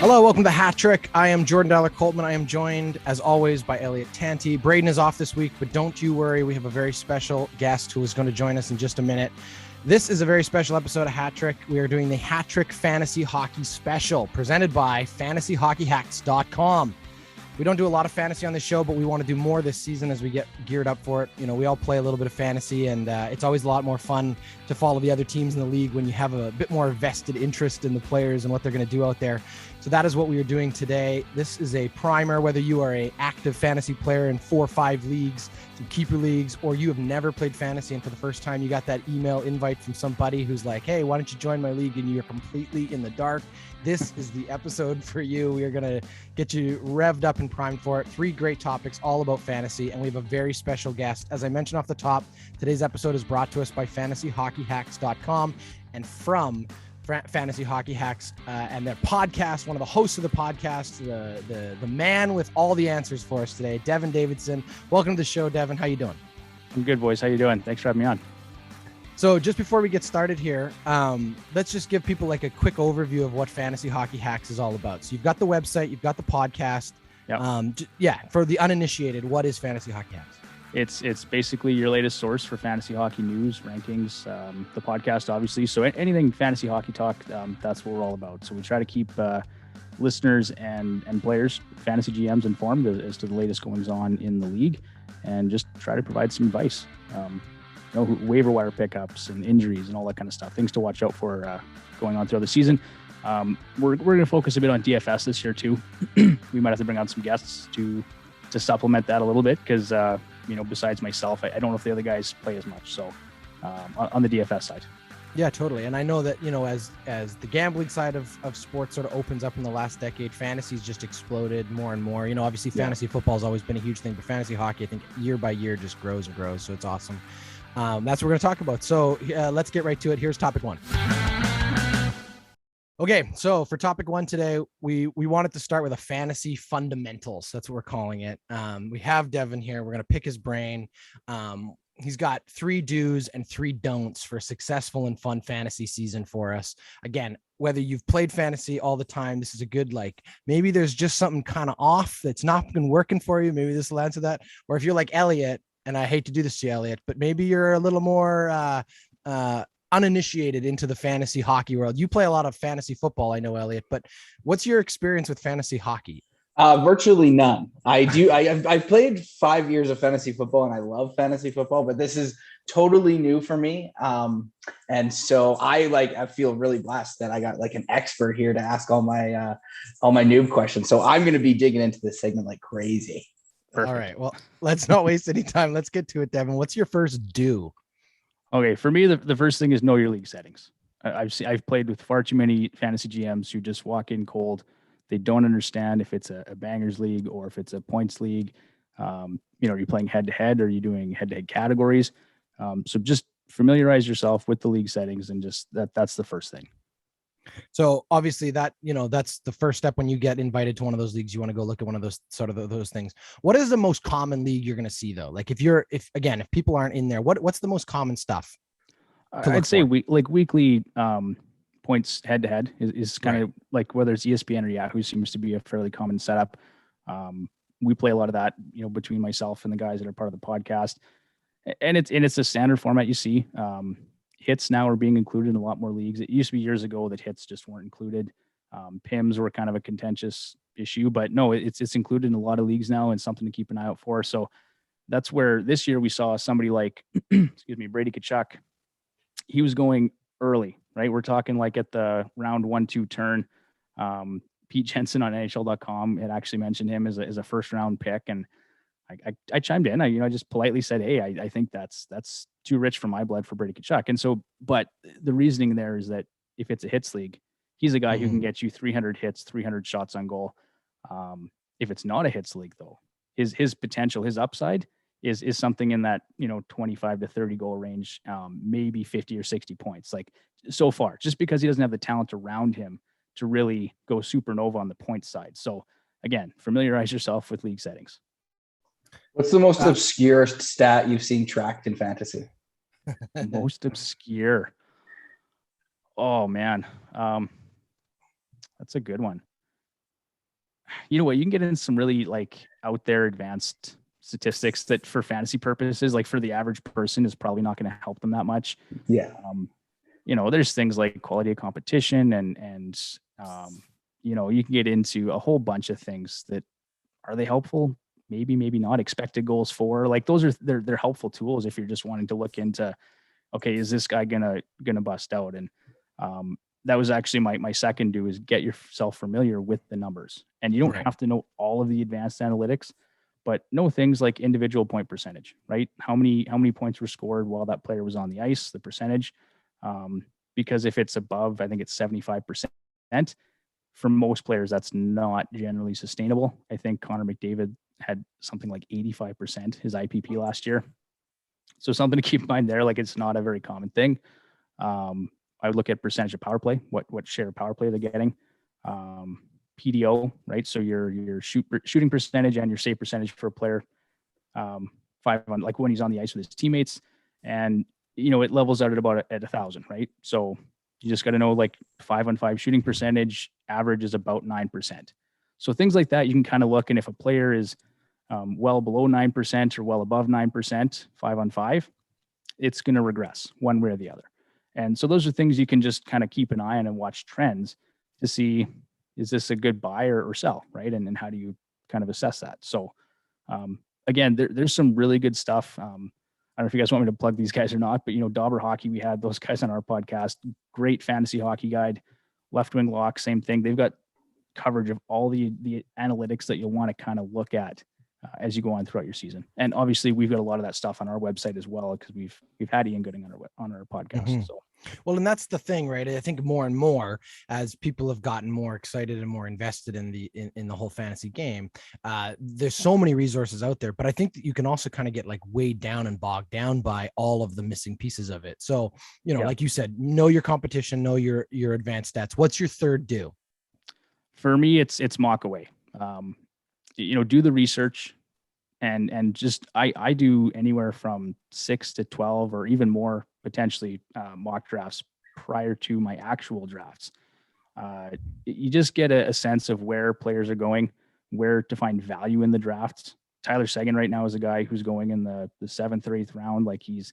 Hello, welcome to HatTrick. I am Jordan Dollar-Coltman. I am joined, as always, by Elliott Tanti. Braden is off this week, but don't you worry. We have a very special guest who is going to join us in just a minute. This is a very special episode of HatTrick. We are doing the HatTrick Fantasy Hockey Special, presented by FantasyHockeyHacks.com. We don't do a lot of fantasy on this show, but we want to do more this season as we get geared up for it. You know, we all play a little bit of fantasy, and it's always a lot more fun to follow the other teams in the league when you have a bit more vested interest in the players and what they're going to do out there. So that is what we are doing today. This is a primer, whether you are an active fantasy player in 4 or 5 leagues, some keeper leagues, or you have never played fantasy and for the first time you got that email invite from somebody who's like, hey, why don't you join my league, and you're completely in the dark. This is the episode for you. We are going to get you revved up and primed for it. 3 great topics all about fantasy, and we have a very special guest. As I mentioned off the top, today's episode is brought to us by FantasyHockeyHacks.com and from Fantasy Hockey Hacks and their podcast. One of the hosts of the podcast, the man with all the answers for us today, Devon Davidson. Welcome to the show, Devon. How you doing? I'm good, boys. How you doing? Thanks for having me on. So just before we get started here, let's just give people like a quick overview of what Fantasy Hockey Hacks is all about. So you've got the website, you've got the podcast. Yep. For the uninitiated, what is Fantasy Hockey Hacks? It's basically your latest source for fantasy hockey news, rankings, the podcast, obviously. So anything fantasy hockey talk, that's what we're all about. So we try to keep listeners and players, fantasy GMs informed as to the latest goings on in the league, and just try to provide some advice. Waiver wire pickups and injuries and all that kind of stuff, things to watch out for going on throughout the season. We're going to focus a bit on DFS this year too. We might have to bring on some guests to supplement that a little bit because, besides myself, I don't know if the other guys play as much. So on the DFS side. Yeah, totally. And I know that, as the gambling side of sports sort of opens up in the last decade, fantasy's just exploded more and more. Obviously fantasy football has always been a huge thing, but fantasy hockey, I think year by year just grows and grows. So it's awesome. That's what we're going to talk about. So let's get right to it. Here's topic 1. Okay, so for topic 1 today, we wanted to start with a fantasy fundamentals. That's what we're calling it. We have Devon here. We're going to pick his brain. He's got 3 do's and 3 don'ts for a successful and fun fantasy season for us. Again, whether you've played fantasy all the time, this is a good, maybe there's just something kind of off that's not been working for you. Maybe this will answer that. Or if you're like Elliott, and I hate to do this to you, Elliott, but maybe you're a little more uninitiated into the fantasy hockey world. You play a lot of fantasy football, I know, Elliott, but what's your experience with fantasy hockey? Virtually none. I've played 5 years of fantasy football and I love fantasy football, but this is totally new for me. And so I feel really blessed that I got an expert here to ask all my noob questions. So I'm going to be digging into this segment like crazy. Perfect. All right. Well, let's not waste any time. Let's get to it, Devon. What's your first do? Okay. For me, the first thing is know your league settings. I've played with far too many fantasy GMs who just walk in cold. They don't understand if it's a bangers league or if it's a points league. Are you playing head to head? Or are you doing head to head categories? So just familiarize yourself with the league settings and just that's the first thing. So obviously that, that's the first step when you get invited to one of those leagues. You want to go look at one of those those things. What is the most common league you're going to see though? Like if people aren't in there, what's the most common stuff? I'd say weekly points head to head is kind of like whether it's ESPN or Yahoo seems to be a fairly common setup. We play a lot of that, between myself and the guys that are part of the podcast, and it's a standard format you see. Hits now are being included in a lot more leagues. It used to be years ago that hits just weren't included. PIMs were kind of a contentious issue, but no, it's included in a lot of leagues now and something to keep an eye out for. So that's where this year we saw somebody like, Brady Tkachuk. He was going early, right? We're talking like at the round 1-2 turn. Pete Jensen on NHL.com had actually mentioned him as a first round pick. And I chimed in. I just politely said, hey, I think that's too rich for my blood for Brady Tkachuk. And so, but the reasoning there is that if it's a hits league, he's a guy who can get you 300 hits, 300 shots on goal. If it's not a hits league though, his potential, his upside is something in that, 25 to 30 goal range, maybe 50 or 60 points. Like so far, just because he doesn't have the talent around him to really go supernova on the point side. So again, familiarize yourself with league settings. What's the most obscure stat you've seen tracked in fantasy? Most obscure. Oh man. That's a good one. you know what, you can get in some really like out there advanced statistics that for fantasy purposes, like for the average person, is probably not going to help them that much. Yeah. You know, there's things like quality of competition and you know, you can get into a whole bunch of things that are they helpful? Maybe not. Expected goals for, like, those are they're helpful tools if you're just wanting to look into, okay, is this guy gonna bust out? And that was actually my second do, is get yourself familiar with the numbers. And you don't have to know all of the advanced analytics, but know things like individual point percentage, right? How many points were scored while that player was on the ice, the percentage. Because if it's above, I think it's 75%, for most players, that's not generally sustainable. I think Connor McDavid had something like 85% his IPP last year. So something to keep in mind there. Like, it's not a very common thing. I would look at percentage of power play, what share of power play they're getting. PDO, right? So your shooting percentage and your save percentage for a player, 5 on, like, when he's on the ice with his teammates. And, you know, it levels out at about at 1,000, right? So you just got to know, like, 5 on 5 shooting percentage average is about 9%. So things like that, you can kind of look, and if a player is well below 9% or well above 9%, 5 on 5, it's going to regress one way or the other. And so those are things you can just kind of keep an eye on and watch trends to see, is this a good buy or sell, right? And how do you kind of assess that? So again, there's some really good stuff. I don't know if you guys want me to plug these guys or not, but, you know, Dauber Hockey, we had those guys on our podcast. Great fantasy hockey guide. Left Wing Lock, same thing. They've got coverage of all the analytics that you'll want to kind of look at as you go on throughout your season. And obviously we've got a lot of that stuff on our website as well, because we've had Ian Gooding on our podcast. Mm-hmm. So, well, and that's the thing, right? I think more and more as people have gotten more excited and more invested in the whole fantasy game, there's so many resources out there, but I think that you can also kind of get like weighed down and bogged down by all of the missing pieces of it. So, you know, like you said, know your competition, know your advanced stats. What's your third do? For me, it's mock away. You know, do the research and just, I do anywhere from 6 to 12 or even more potentially mock drafts prior to my actual drafts. You just get a sense of where players are going, where to find value in the drafts. Tyler Segan right now is a guy who's going in the 7th or 8th round. Like, he's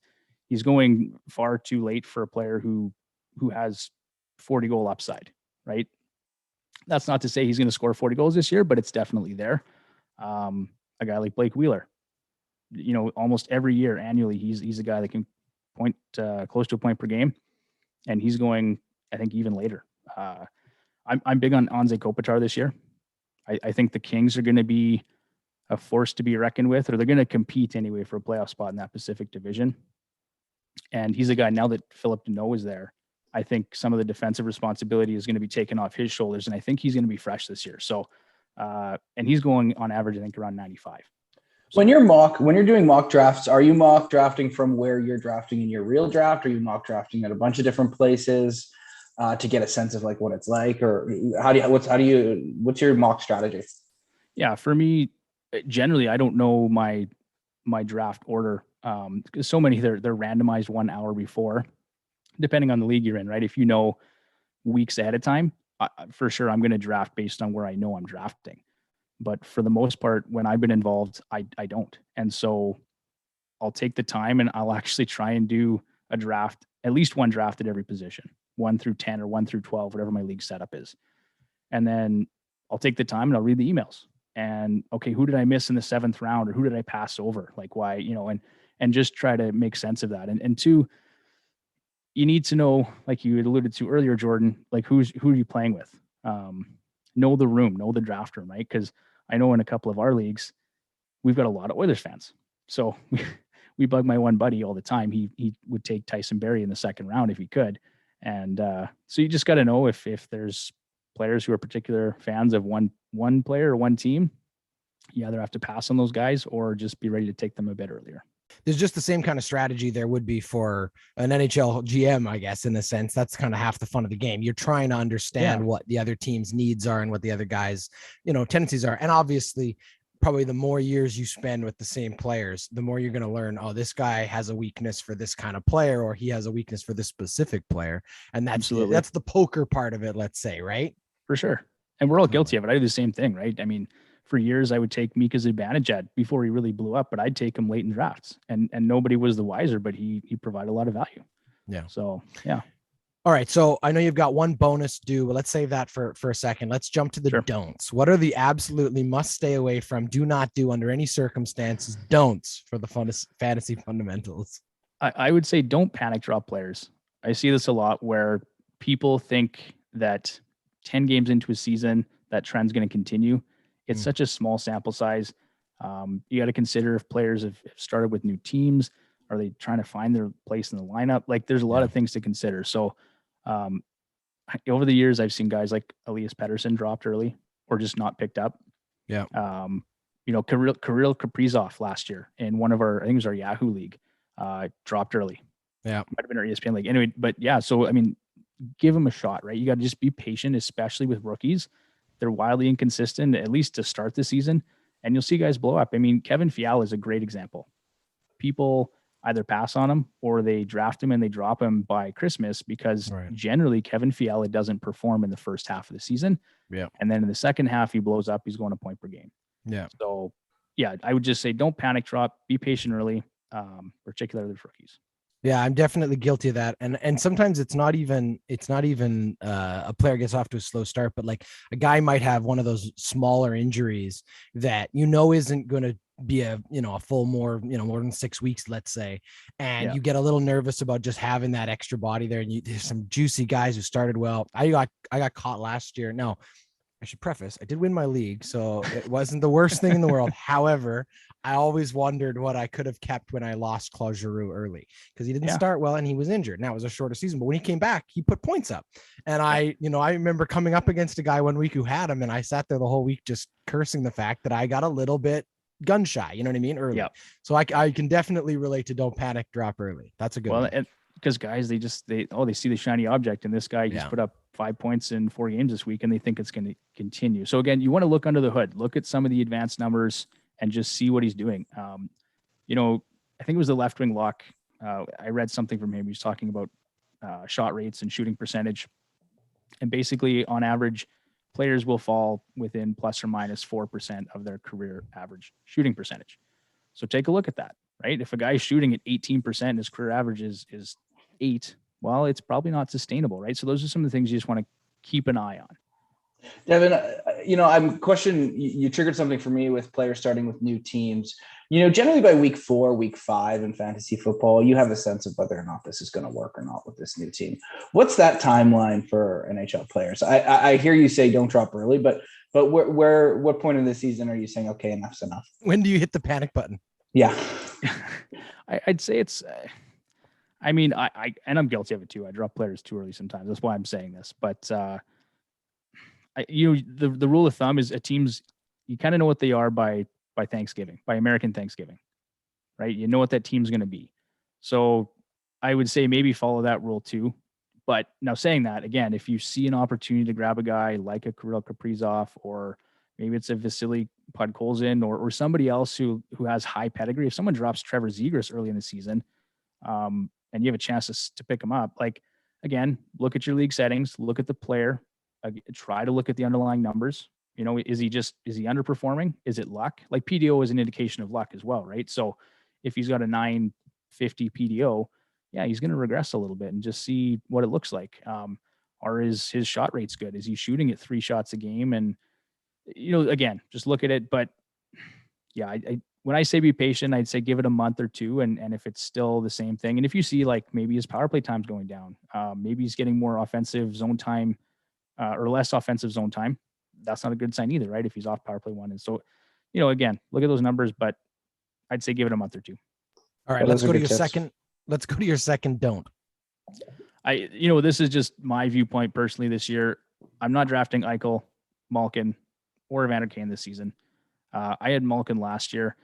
going far too late for a player who has 40 goal upside, right? That's not to say he's going to score 40 goals this year, but it's definitely there. A guy like Blake Wheeler, you know, almost every year annually, he's a guy that can point close to a point per game, and he's going, I think, even later. I'm big on Anze Kopitar this year. I think the Kings are going to be a force to be reckoned with, or they're going to compete anyway for a playoff spot in that Pacific Division. And he's a guy, now that Philip Deneau is there, I think some of the defensive responsibility is going to be taken off his shoulders, and I think he's going to be fresh this year. So, and he's going on average, I think, around 95. So, when you're doing mock drafts, are you mock drafting from where you're drafting in your real draft? Or are you mock drafting at a bunch of different places to get a sense of like what it's like, or what's your mock strategy? Yeah, for me, generally, I don't know my draft order because so many they're randomized 1 hour before, depending on the league you're in, right? If you know weeks ahead of time, for sure I'm going to draft based on where I know I'm drafting. But for the most part, when I've been involved, I don't. And so I'll take the time and I'll actually try and do a draft, at least one draft at every position, 1 through 10 or 1 through 12, whatever my league setup is. And then I'll take the time and I'll read the emails and, okay, who did I miss in the 7th round, or who did I pass over? Like, why, you know, and just try to make sense of that. And two, you need to know, like you had alluded to earlier, Jordan, like who are you playing with? Know the room, know the draft room, right? Because I know in a couple of our leagues, we've got a lot of Oilers fans. So we bug my one buddy all the time. He would take Tyson Barrie in the 2nd round if he could. And so you just got to know if there's players who are particular fans of one player or one team, you either have to pass on those guys or just be ready to take them a bit earlier. There's just the same kind of strategy there would be for an NHL GM, I guess, in a sense. That's kind of half the fun of the game. You're trying to understand what the other team's needs are and what the other guys, you know, tendencies are. And obviously, probably the more years you spend with the same players, the more you're going to learn, oh, this guy has a weakness for this kind of player, or he has a weakness for this specific player. And that's the poker part of it, let's say, right? For sure. And we're all guilty of it. I do the same thing, right? I mean, for years, I would take Mika Zibanejad before he really blew up, but I'd take him late in drafts, and nobody was the wiser, but he provided a lot of value. Yeah. So, yeah. All right. So I know you've got one bonus due, but let's save that for a second. Let's jump to the don'ts. What are the absolutely must stay away from, do not do under any circumstances, don'ts for the fantasy fundamentals? I would say don't panic drop players. I see this a lot where people think that 10 games into a season, that trend's going to continue. It's such a small sample size. You got to consider if players have started with new teams. Are they trying to find their place in the lineup? Like, there's a lot of things to consider. So over the years, I've seen guys like Elias Pettersson dropped early or just not picked up. Yeah. Kirill Kaprizov last year in one of our, I think it was our Yahoo league, dropped early. Yeah. Might have been our ESPN league. Anyway, but yeah, so, I mean, give them a shot, right? You got to just be patient, especially with rookies. They're wildly inconsistent, at least to start the season, and you'll see guys blow up. I mean, Kevin Fiala is a great example. People either pass on him or they draft him and they drop him by Christmas because generally Kevin Fiala doesn't perform in the first half of the season. Yeah. And then in the second half, he blows up. He's going a point per game. Yeah. So, yeah, I would just say don't panic drop. Be patient early, particularly with rookies. Yeah, I'm definitely guilty of that. And sometimes it's not even a player gets off to a slow start, but like a guy might have one of those smaller injuries that isn't going to be a full more than 6 weeks, let's say, and you get a little nervous about just having that extra body there. And there's some juicy guys who started well. I got caught last year. No, I should preface, I did win my league, so it wasn't the worst thing in the world. However, I always wondered what I could have kept when I lost Claude Giroux early because he didn't start well and he was injured. Now it was a shorter season, but when he came back, he put points up. And I remember coming up against a guy one week who had him, and I sat there the whole week just cursing the fact that I got a little bit gun shy, you know what I mean? Early. Yep. So I can definitely relate to don't panic drop early. That's a good one. And because guys, they see the shiny object, and this guy just put up 5 points in 4 games this week, and they think it's going to continue. So again, you want to look under the hood, look at some of the advanced numbers and just see what he's doing. I think it was the left wing lock. I read something from him. He was talking about shot rates and shooting percentage. And basically on average, players will fall within plus or minus 4% of their career average shooting percentage. So take a look at that, right? If a guy is shooting at 18% and his career average is 8, well, it's probably not sustainable, right? So those are some of the things you just want to keep an eye on. Devin, I'm questioning, you triggered something for me with players starting with new teams. Generally by week 4, week 5 in fantasy football, you have a sense of whether or not this is going to work or not with this new team. What's that timeline for NHL players? I hear you say don't drop early, but what point in the season are you saying, okay, enough's enough? When do you hit the panic button? Yeah. I'd say it's, and I'm guilty of it too. I drop players too early sometimes. That's why I'm saying this, but the rule of thumb is teams, you kind of know what they are by Thanksgiving, by American Thanksgiving, right? You know what that team's going to be. So I would say maybe follow that rule too. But now saying that, again, if you see an opportunity to grab a guy like a Kirill Kaprizov, or maybe it's a Vasily Podkolzin or somebody else who has high pedigree, if someone drops Trevor Zegras early in the season, and you have a chance to pick him up, like, again, look at your league settings, look at the player, try to look at the underlying numbers. Is he underperforming? Is it luck? Like PDO is an indication of luck as well, right? So if he's got a 950 PDO, yeah, he's going to regress a little bit and just see what it looks like. Or is his shot rates good? Is he shooting at 3 shots a game? And, again, just look at it. But yeah, when I say be patient, I'd say give it a month or two. And if it's still the same thing, and if you see like maybe his power play time's going down, maybe he's getting more offensive zone time or less offensive zone time, that's not a good sign either, right? If he's off power play 1. And so, again, look at those numbers, but I'd say give it a month or 2. All right, let's go to your second. Let's go to your second don't. This is just my viewpoint personally this year. I'm not drafting Eichel, Malkin, or Evander Kane this season. I had Malkin last year.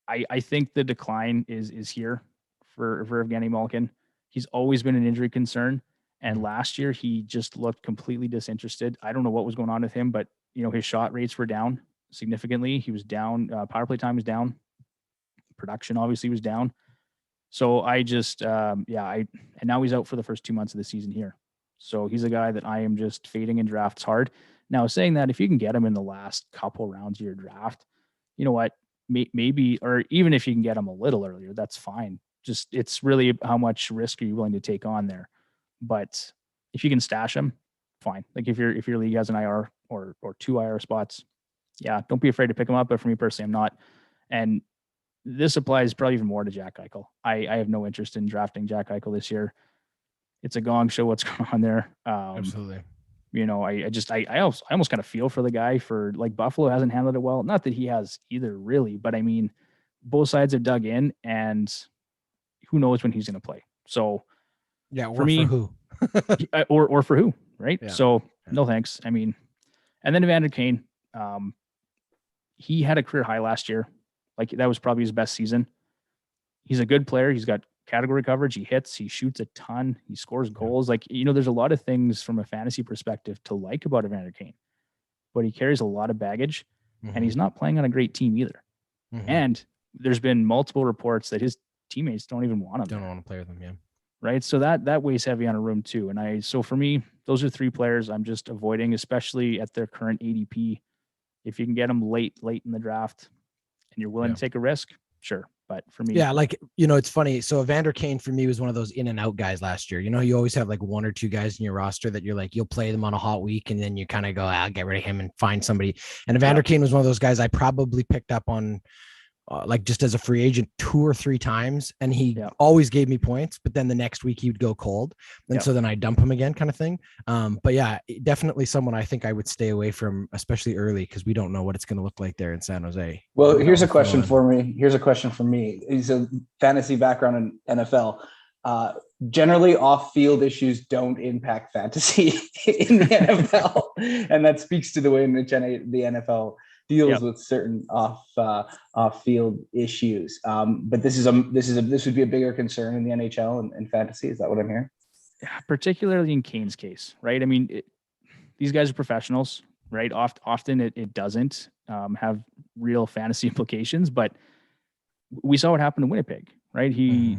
I think the decline is here for Evgeny Malkin. He's always been an injury concern. And last year, he just looked completely disinterested. I don't know what was going on with him, but, his shot rates were down significantly. He was down. Power play time was down. Production obviously was down. So I just, and now he's out for the first 2 months of the season here. So he's a guy that I am just fading in drafts hard. Now, saying that, if you can get him in the last couple rounds of your draft, you know what, maybe, or even if you can get him a little earlier, that's fine. Just, it's really how much risk are you willing to take on there. But if you can stash him, fine. Like if your league has an IR or 2 IR spots, yeah, don't be afraid to pick him up. But for me personally, I'm not. And this applies probably even more to Jack Eichel. I have no interest in drafting Jack Eichel this year. It's a gong show what's going on there. Absolutely. You know, I almost kind of feel for the guy. For like, Buffalo hasn't handled it well. Not that he has either, really, but I mean, both sides have dug in, and who knows when he's going to play. So yeah, or for me, for who, or for who, right? Yeah. So no thanks. I mean, and then Evander Kane, he had a career high last year. Like, that was probably his best season. He's a good player. He's got category coverage. He hits, he shoots a ton. He scores goals. Like, you know, there's a lot of things from a fantasy perspective to like about Evander Kane, but he carries a lot of baggage, and he's not playing on a great team either. And there's been multiple reports that his teammates don't even want him. Don't want to play with him. Yeah. Right. So that weighs heavy on a room too. And so for me, those are 3 players I'm just avoiding, especially at their current ADP. If you can get them late in the draft and you're willing to take a risk, sure. But for me, yeah, like, you know, it's funny. So Evander Kane for me was one of those in and out guys last year. You know, you always have like 1 or 2 guys in your roster that you're like, you'll play them on a hot week, and then you kind of go, I'll get rid of him and find somebody. And Evander Kane was one of those guys I probably picked up on like just as a free agent 2 or 3 times, and he always gave me points, but then the next week he would go cold, and so then I dump him again, kind of thing. But yeah, definitely someone I think I would stay away from, especially early, because we don't know what it's going to look like there in San Jose. Well, here's a question for me. He's a fantasy background in NFL. Generally, off-field issues don't impact fantasy in the NFL, and that speaks to the way in which the NFL deals with certain off-field issues. But this would be a bigger concern in the NHL and fantasy. Is that what I'm hearing? Yeah, particularly in Kane's case, right? I mean, these guys are professionals, right? Often it doesn't have real fantasy implications, but we saw what happened to Winnipeg, right? He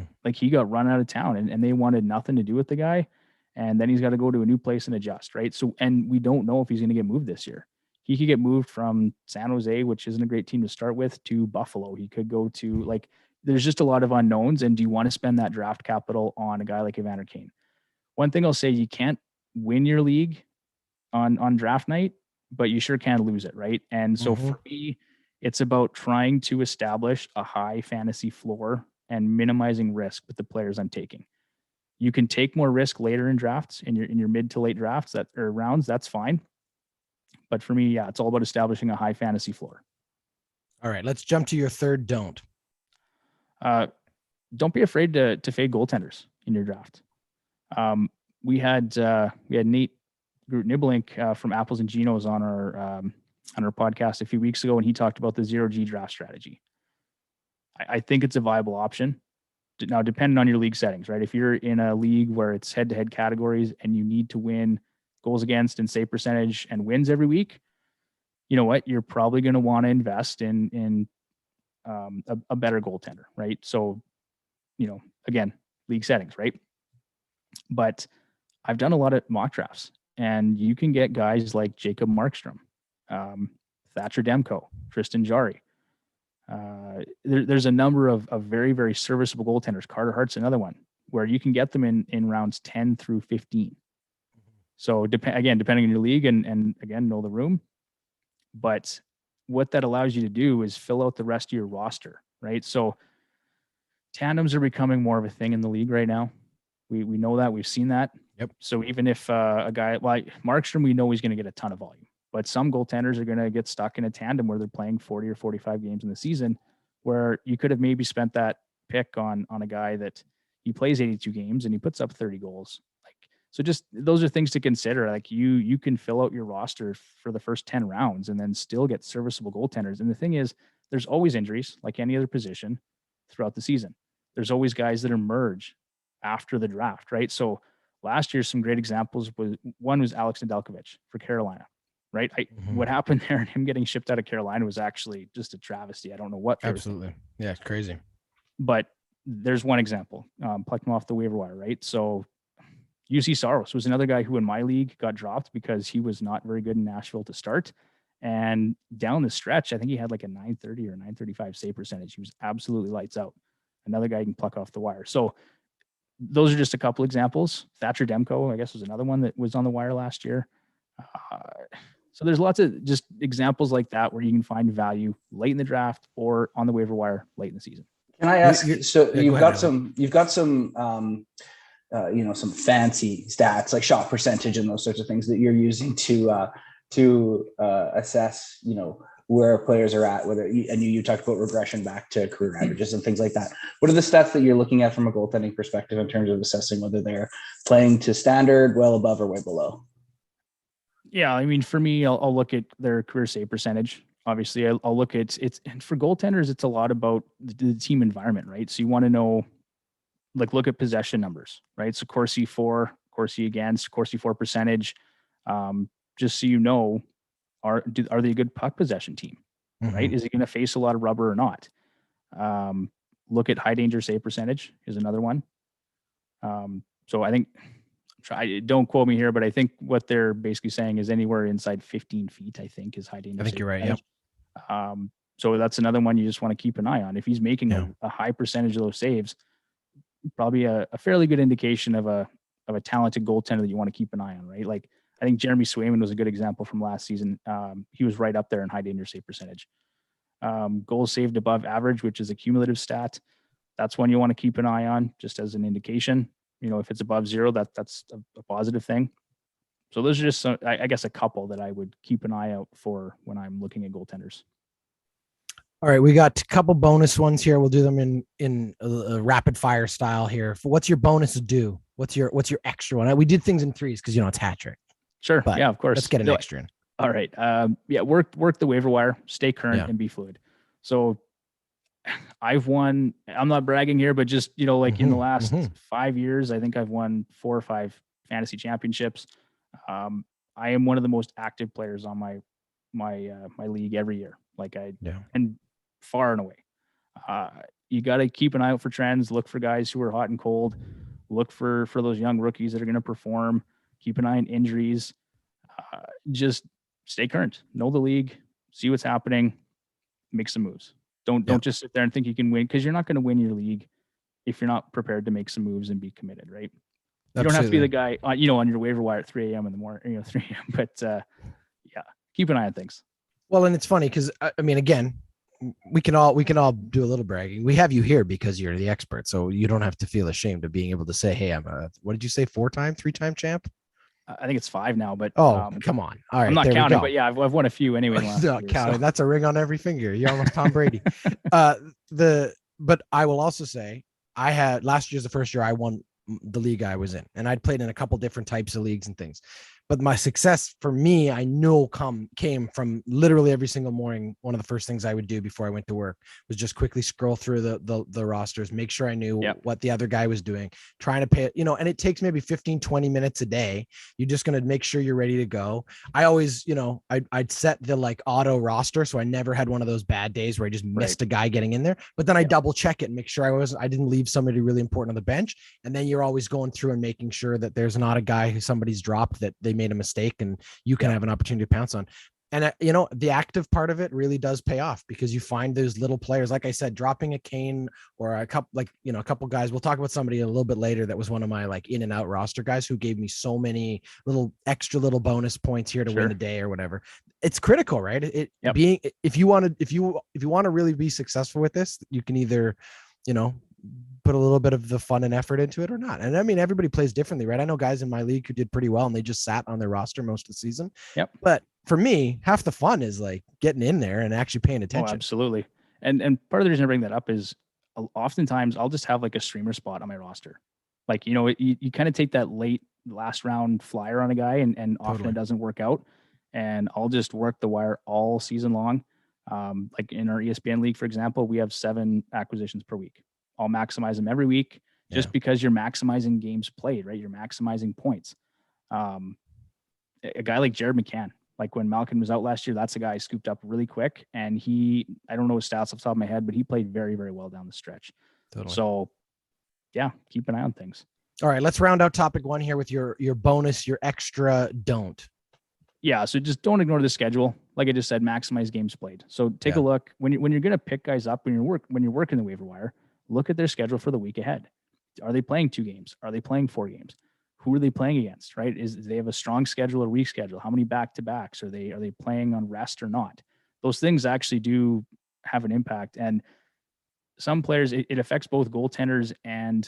got run out of town, and they wanted nothing to do with the guy, and then he's got to go to a new place and adjust, right? So, and we don't know if he's going to get moved this year. He could get moved from San Jose, which isn't a great team to start with, to Buffalo. He could go to, like, there's just a lot of unknowns. And do you want to spend that draft capital on a guy like Evander Kane? One thing I'll say, you can't win your league on draft night, but you sure can lose it, right? And so for me, it's about trying to establish a high fantasy floor and minimizing risk with the players I'm taking. You can take more risk later in drafts, in your mid to late drafts or rounds. That's fine. But for me, it's all about establishing a high fantasy floor. All right, let's jump to your third don't. Don't be afraid to fade goaltenders in your draft. We had Nate Niblink from Apples and Genos on our podcast a few weeks ago, and he talked about the 0G draft strategy. I think it's a viable option. Now, depending on your league settings, right? If you're in a league where it's head-to-head categories and you need to win goals against and save percentage and wins every week, you know what? You're probably going to want to invest in a better goaltender, right? So, you know, again, league settings, right? But I've done a lot of mock drafts, and you can get guys like Jacob Markstrom, Thatcher Demko, Tristan Jarry. There's a number of very, very serviceable goaltenders. Carter Hart's another one where you can get them in rounds 10 through 15. So depending on your league and again, know the room. But what that allows you to do is fill out the rest of your roster, right? So tandems are becoming more of a thing in the league right now. We know that. We've seen that. Yep. So even if a guy like Markstrom, we know he's going to get a ton of volume. But some goaltenders are going to get stuck in a tandem where they're playing 40 or 45 games in the season, where you could have maybe spent that pick on a guy that he plays 82 games and he puts up 30 goals. So just those are things to consider. Like you can fill out your roster for the first 10 rounds and then still get serviceable goaltenders. And the thing is, there's always injuries like any other position throughout the season. There's always guys that emerge after the draft, right? So last year, some great examples was Alex Nedeljkovic for Carolina, right? What happened there and him getting shipped out of Carolina was actually just a travesty. I don't know what. Absolutely. Yeah, it's crazy. But there's one example, plucked him off the waiver wire, right? So UC Saros was another guy who in my league got dropped because he was not very good in Nashville to start. And down the stretch, I think he had like a 930 or 935 save percentage. He was absolutely lights out. Another guy you can pluck off the wire. So those are just a couple examples. Thatcher Demko, I guess, was another one that was on the wire last year. So there's lots of just examples like that where you can find value late in the draft or on the waiver wire late in the season. Can I ask? So you've got some some fancy stats like shot percentage and those sorts of things that you're using to assess, where players are at, you talked about regression back to career averages and things like that. What are the stats that you're looking at from a goaltending perspective in terms of assessing whether they're playing to standard, well above, or way below? Yeah, I mean, for me, I'll look at their career save percentage. Obviously, I'll look at it's, and for goaltenders, it's a lot about the team environment, right? So you want to know, look at possession numbers, right? So Corsi for, Corsi against, Corsi for percentage, just so you know, are they a good puck possession team, right? Is he going to face a lot of rubber or not? Look at high danger save percentage is another one. So I think, don't quote me here, but I think what they're basically saying is anywhere inside 15 feet, I think, is high danger. I think you're right. Yeah. So that's another one you just want to keep an eye on. If he's making a high percentage of those saves, probably a fairly good indication of a talented goaltender that you want to keep an eye on, right? Like, I think Jeremy Swayman was a good example from last season. He was right up there in high danger save percentage. Goals saved above average, which is a cumulative stat. That's one you want to keep an eye on just as an indication. If it's above zero, that's a positive thing. So those are just some, I guess, a couple that I would keep an eye out for when I'm looking at goaltenders. All right, we got a couple bonus ones here. We'll do them in a rapid fire style here. What's your bonus do? What's your extra one? We did things in threes because it's HatTrick. Sure. But yeah, of course. Let's get an extra in. All right. Work the waiver wire, stay current and be fluid. So I've won, I'm not bragging here, but just, in the last 5 years, I think I've won 4 or 5 fantasy championships. I am one of the most active players on my league every year. And far and away. You got to keep an eye out for trends, look for guys who are hot and cold, look for those young rookies that are going to perform, keep an eye on injuries, just stay current, know the league, see what's happening, make some moves. Don't just sit there and think you can win, because you're not going to win your league if you're not prepared to make some moves and be committed, right? You don't have to be the guy, on your waiver wire at 3 a.m. in the morning, 3 a.m. But keep an eye on things. Well, and it's funny because again, we can all do a little bragging. We have you here because you're the expert, so you don't have to feel ashamed of being able to say, "Hey, I'm a, what did you say, 3-time champ?" I think it's 5 now, but come on. All right, I'm not counting, but yeah, I've won a few anyway. Not counting. So. That's a ring on every finger. You're almost Tom Brady. But I will also say, I had last year's the first year I won the league I was in, and I'd played in a couple different types of leagues and things. But my success for me, I know came from literally every single morning. One of the first things I would do before I went to work was just quickly scroll through the rosters, make sure I knew what the other guy was doing, trying to pay, and it takes maybe 15, 20 minutes a day. You're just going to make sure you're ready to go. I always, I'd set the auto roster. So I never had one of those bad days where I just missed a guy getting in there, but then I double check it and make sure I didn't leave somebody really important on the bench. And then you're always going through and making sure that there's not a guy who somebody's dropped that they made a mistake and you can have an opportunity to pounce on. And the active part of it really does pay off because you find those little players, like I said, dropping a Kane or a couple, a couple guys. We'll talk about somebody a little bit later that was one of my in and out roster guys who gave me so many extra little bonus points here to win a day or whatever. It's critical, right? Being, if you want to really be successful with this, you can either, put a little bit of the fun and effort into it or not. And everybody plays differently, right? I know guys in my league who did pretty well and they just sat on their roster most of the season. Yep. But for me, half the fun is getting in there and actually paying attention. Oh, absolutely. And part of the reason I bring that up is oftentimes I'll just have a streamer spot on my roster. You kind of take that last round flyer on a guy and often it doesn't work out. And I'll just work the wire all season long. In our ESPN league, for example, we have 7 acquisitions per week. I'll maximize them every week just because you're maximizing games played, right? You're maximizing points. A guy like Jared McCann, when Malkin was out last year, that's a guy I scooped up really quick. And I don't know his stats off the top of my head, but he played very, very well down the stretch. Totally. So, keep an eye on things. All right, let's round out topic 1 here with your bonus, your extra don't. Yeah, so just don't ignore the schedule. Like I just said, maximize games played. So take a look when you're going to pick guys up when you're working the waiver wire. Look at their schedule for the week ahead. Are they playing 2 games? Are they playing 4 games? Who are they playing against? Right? Do they have a strong schedule or weak schedule? How many back-to-backs are they playing on rest or not? Those things actually do have an impact. And some players, it affects both goaltenders and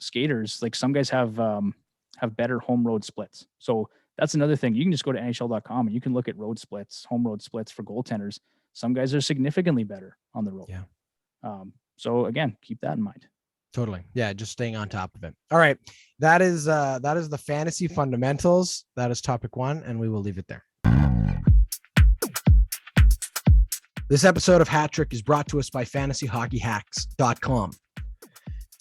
skaters. Like some guys have better home road splits. So that's another thing. You can just go to NHL.com and you can look at road splits, home road splits for goaltenders. Some guys are significantly better on the road. Yeah. So again, keep that in mind. Totally. Yeah. Just staying on top of it. All right. That is the fantasy fundamentals. That is topic 1, and we will leave it there. This episode of HatTrick is brought to us by fantasyhockeyhacks.com.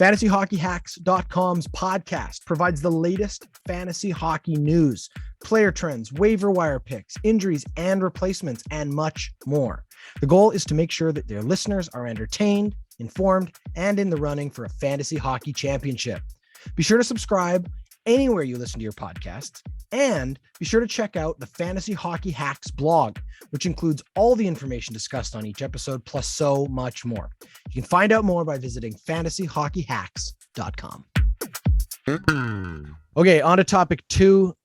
FantasyHockeyHacks.com's podcast provides the latest fantasy hockey news, player trends, waiver wire picks, injuries and replacements, and much more. The goal is to make sure that their listeners are entertained, informed, and in the running for a fantasy hockey championship. Be sure to subscribe anywhere you listen to your podcasts, and be sure to check out the Fantasy Hockey Hacks blog, which includes all the information discussed on each episode, plus so much more. You can find out more by visiting fantasyhockeyhacks.com. Okay, on to topic 2.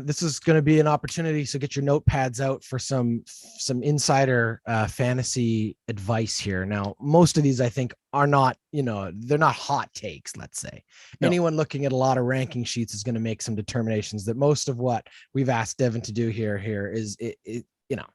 This is going to be an opportunity, so get your notepads out for some insider fantasy advice here. Now, most of these I think are not, they're not hot takes, let's say. No. Anyone looking at a lot of ranking sheets is going to make some determinations that most of what we've asked Devon to do here is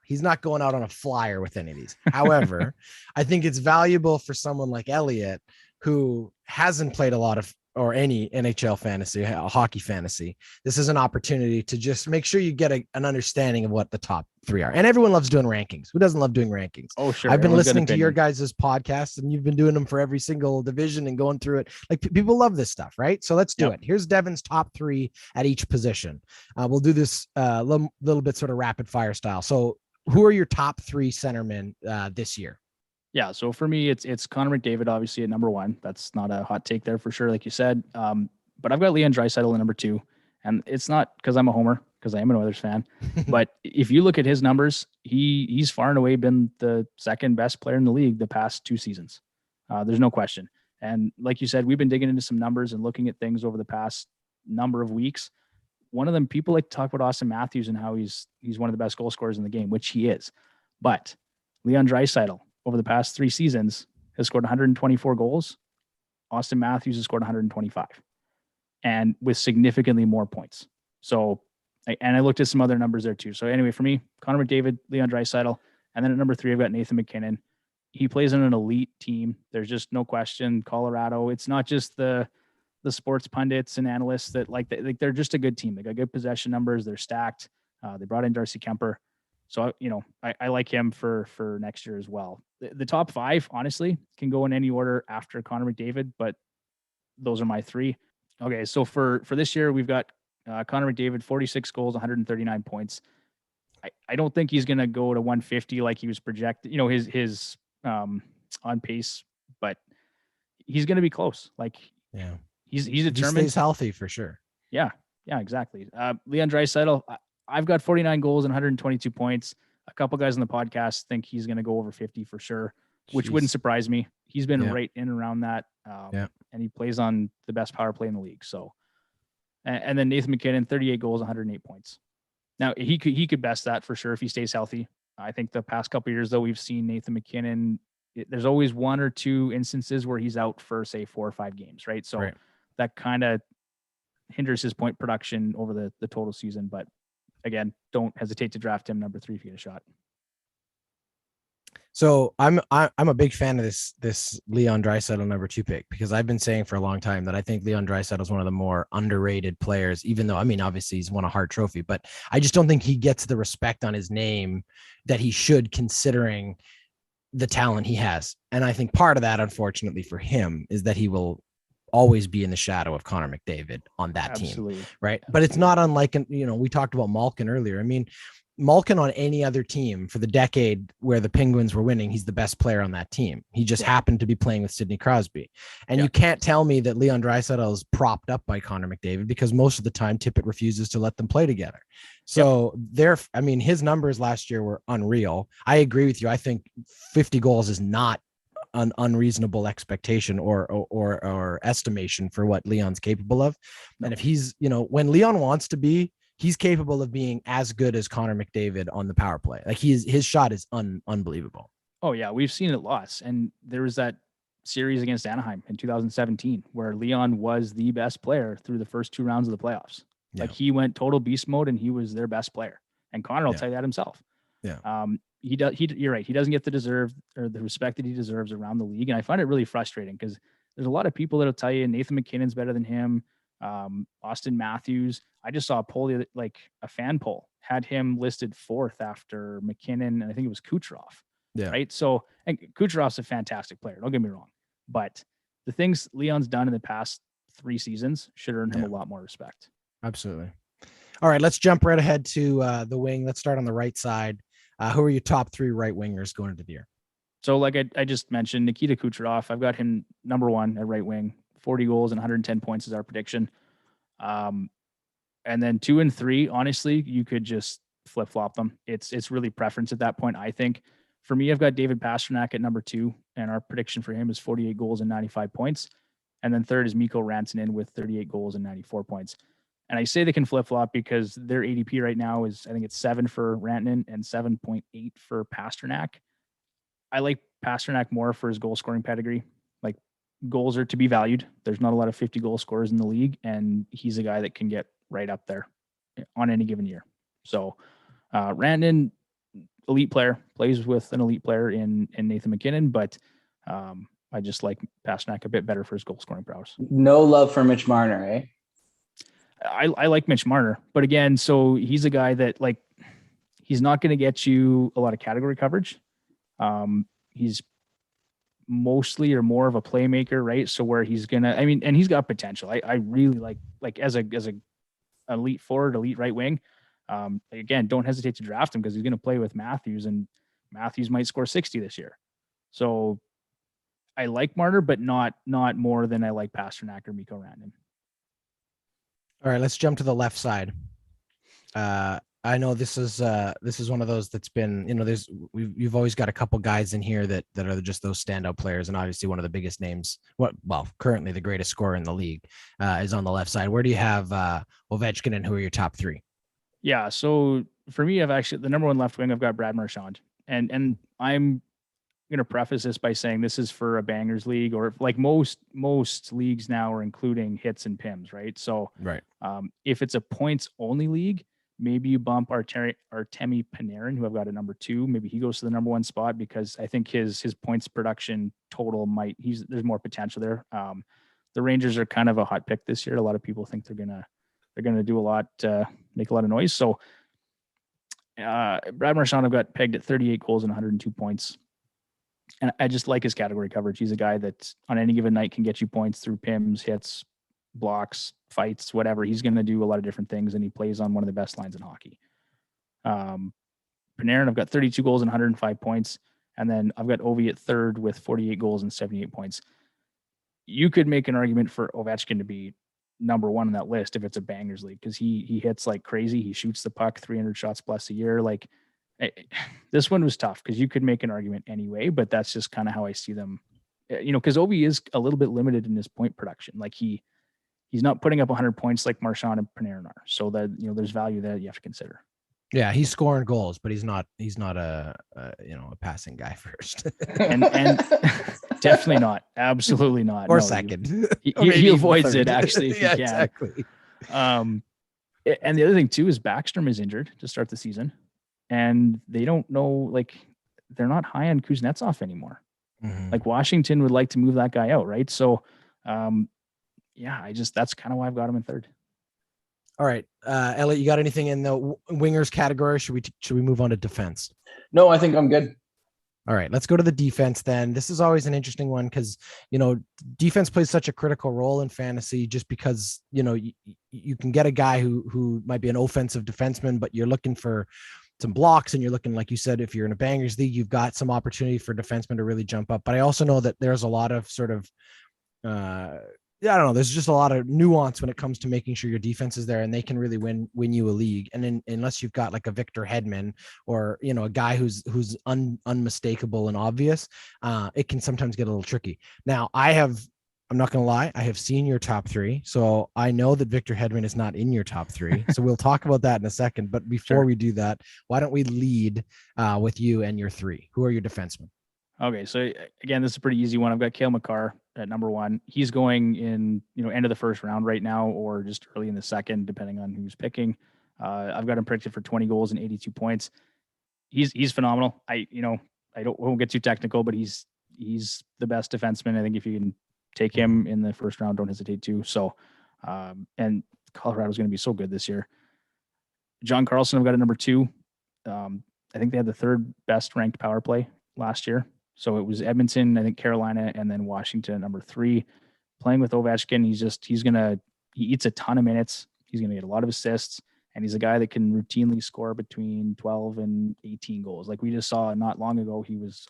he's not going out on a flyer with any of these. However, I think it's valuable for someone like Elliott, who hasn't played a lot of or any NHL fantasy, hockey fantasy. This is an opportunity to just make sure you get an understanding of what the top 3 are. And everyone loves doing rankings. Who doesn't love doing rankings? Oh, sure. I've been listening to your guys' podcasts, and you've been doing them for every single division and going through it. Like, people love this stuff, right? So let's do it. Here's Devon's top 3 at each position. We'll do this little bit sort of rapid fire style. So who are your top 3 centermen this year? Yeah, so for me, it's Connor McDavid, obviously, at number 1. That's not a hot take there for sure, like you said. But I've got Leon Draisaitl at number 2. And it's not because I'm a homer, because I am an Oilers fan. But if you look at his numbers, he's far and away been the second best player in the league the past 2 seasons. There's no question. And like you said, we've been digging into some numbers and looking at things over the past number of weeks. One of them, people like to talk about Austin Matthews and how he's one of the best goal scorers in the game, which he is. But Leon Draisaitl, over the past 3 seasons, has scored 124 goals. Austin Matthews has scored 125, and with significantly more points. So, and I looked at some other numbers there too. So anyway, for me, Connor McDavid, Leon Draisaitl, and then at number 3, I've got Nathan MacKinnon. He plays in an elite team. There's just no question. Colorado. It's not just the sports pundits and analysts that they're just a good team. They got good possession numbers. They're stacked. They brought in Darcy Kemper. So, I like him for next year as well. The top 5, honestly, can go in any order after Connor McDavid, but those are my 3. Okay, so for this year, we've got Connor McDavid, 46 goals, 139 points. I don't think he's going to go to 150 like he was projected, his on pace, but he's going to be close. He's determined. He stays healthy for sure. Yeah, exactly. Leon Draisaitl, I've got 49 goals and 122 points. A couple guys on the podcast think he's going to go over 50 for sure, which wouldn't surprise me. He's been right in around that. And he plays on the best power play in the league. So, and then Nathan MacKinnon, 38 goals, 108 points. Now he could best that for sure if he stays healthy. I think the past couple of years though, we've seen Nathan MacKinnon. There's always 1 or 2 instances where he's out for say 4 or 5 games, right? So that kind of hinders his point production over the total season. But again, don't hesitate to draft him number 3 if you get a shot. So I'm a big fan of this Leon Draisaitl number 2 pick, because I've been saying for a long time that I think Leon Draisaitl is one of the more underrated players, even though, obviously he's won a Hart Trophy, but I just don't think he gets the respect on his name that he should, considering the talent he has. And I think part of that, unfortunately for him, is that he will always be in the shadow of Connor McDavid on that team. Right. But it's not unlike, we talked about Malkin earlier. Malkin on any other team for the decade where the Penguins were winning, he's the best player on that team. He just happened to be playing with Sidney Crosby. And you can't tell me that Leon Draisaitl is propped up by Connor McDavid, because most of the time Tippett refuses to let them play together. So his numbers last year were unreal. I agree with you. I think 50 goals is not an unreasonable expectation or estimation for what Leon's capable of. And if he's, when Leon wants to be, he's capable of being as good as Connor McDavid on the power play. Like his shot is unbelievable. Oh yeah. We've seen it lots. And there was that series against Anaheim in 2017 where Leon was the best player through the first 2 rounds of the playoffs. Yeah. Like he went total beast mode and he was their best player. And Connor will tell you that himself. Yeah. You're right. He doesn't get the respect that he deserves around the league. And I find it really frustrating because there's a lot of people that'll tell you Nathan McKinnon's better than him. Austin Matthews. I just saw a poll, like a fan poll, had him listed 4th after McKinnon, and I think it was Kucherov. Yeah. Right. So, and Kucherov's a fantastic player. Don't get me wrong, but the things Leon's done in the past 3 seasons should earn him a lot more respect. Absolutely. All right, let's jump right ahead to the wing. Let's start on the right side. Who are your top 3 right wingers going into the year? So, like I just mentioned, Nikita Kucherov. I've got him number 1 at right wing. 40 goals and 110 points is our prediction. And then 2 and 3, honestly, you could just flip-flop them. It's really preference at that point, I think. For me, I've got David Pasternak at number 2, and our prediction for him is 48 goals and 95 points. And then 3rd is Mikko Rantanen with 38 goals and 94 points. And I say they can flip-flop because their ADP right now is, I think it's 7 for Rantanen and 7.8 for Pasternak. I like Pasternak more for his goal-scoring pedigree. Like, goals are to be valued. There's not a lot of 50 goal scorers in the league, and he's a guy that can get right up there on any given year. So Rantanen, elite player, plays with an elite player in Nathan McKinnon, but I just like Pasternak a bit better for his goal scoring prowess. No love for Mitch Marner, eh? I like Mitch Marner, but again, so he's a guy that, like, he's not going to get you a lot of category coverage. He's mostly or more of a playmaker, right? So where he's gonna, and he's got potential. I really like as a elite forward, elite right wing. Again, don't hesitate to draft him because he's gonna play with Matthews, and Matthews might score 60 this year. So I like Marner, but not more than I like Pasternak or Mikko Rantanen. All right, let's jump to the left side. I know this is one of those that's been, you've always got a couple guys in here that are just those standout players, and obviously one of the biggest names, currently the greatest scorer in the league, is on the left side. Where do you have Ovechkin, and who are your top 3? Yeah, so for me, I've actually, the number 1 left wing, I've got Brad Marchand, and I'm going to preface this by saying this is for a bangers league, or like most leagues now are including hits and PIMs, right? So right. If it's a points only league, maybe you bump Artemi Panarin, who I've got at number 2. Maybe he goes to the number 1 spot because I think his points production total there's more potential there. The Rangers are kind of a hot pick this year. A lot of people think they're gonna do a lot, make a lot of noise. So Brad Marchand, I've got pegged at 38 goals and 102 points. And I just like his category coverage. He's a guy that on any given night can get you points through PIMs, hits, blocks, fights, whatever. He's going to do a lot of different things, and he plays on one of the best lines in hockey. Panarin, I've got 32 goals and 105 points. And then I've got Ovi at 3rd with 48 goals and 78 points. You could make an argument for Ovechkin to be number 1 on that list if it's a bangers league, because he hits like crazy. He shoots the puck 300 shots plus a year. Like, this one was tough because you could make an argument anyway, but that's just kind of how I see them, because Ovi is a little bit limited in his point production. Like he's not putting up 100 points like Marchand and Panarin are. So that, there's value there that you have to consider. Yeah, he's scoring goals, but he's not a passing guy first. and definitely not. Absolutely not. Or second. He avoids it actually if yeah, he can. Exactly. And the other thing too is Backstrom is injured to start the season, and they don't know, like, they're not high on Kuznetsov anymore. Mm-hmm. Like Washington would like to move that guy out, right? So that's kind of why I've got him in 3rd. All right. Elliott, you got anything in the wingers category? Should we move on to defense? No, I think I'm good. All right, let's go to the defense then. This is always an interesting one because, defense plays such a critical role in fantasy just because, you can get a guy who might be an offensive defenseman, but you're looking for, some blocks and you're looking, like you said, if you're in a bangers league, you've got some opportunity for defensemen to really jump up. But I also know that there's a lot of sort of, I don't know. There's just a lot of nuance when it comes to making sure your defense is there and they can really win you a league. And unless you've got like a Victor Hedman or, a guy who's unmistakable and obvious, it can sometimes get a little tricky. Now I'm not going to lie. I have seen your top three. So I know that Victor Hedman is not in your top three. So we'll talk about that in a second. But before we do that, why don't we lead with you and your three? Who are your defensemen? Okay. So again, this is a pretty easy one. I've got Cale Makar at number one. He's going in, end of the first round right now, or just early in the second, depending on who's picking. I've got him predicted for 20 goals and 82 points. He's phenomenal. I won't get too technical, but he's the best defenseman. I think if you can take him in the first round, don't hesitate to. So, and Colorado's going to be so good this year. John Carlson, I've got at number two. I think they had the third best ranked power play last year. So it was Edmonton, I think Carolina, and then Washington at number three. Playing with Ovechkin, he eats a ton of minutes. He's going to get a lot of assists, and he's a guy that can routinely score between 12 and 18 goals. Like we just saw not long ago, he was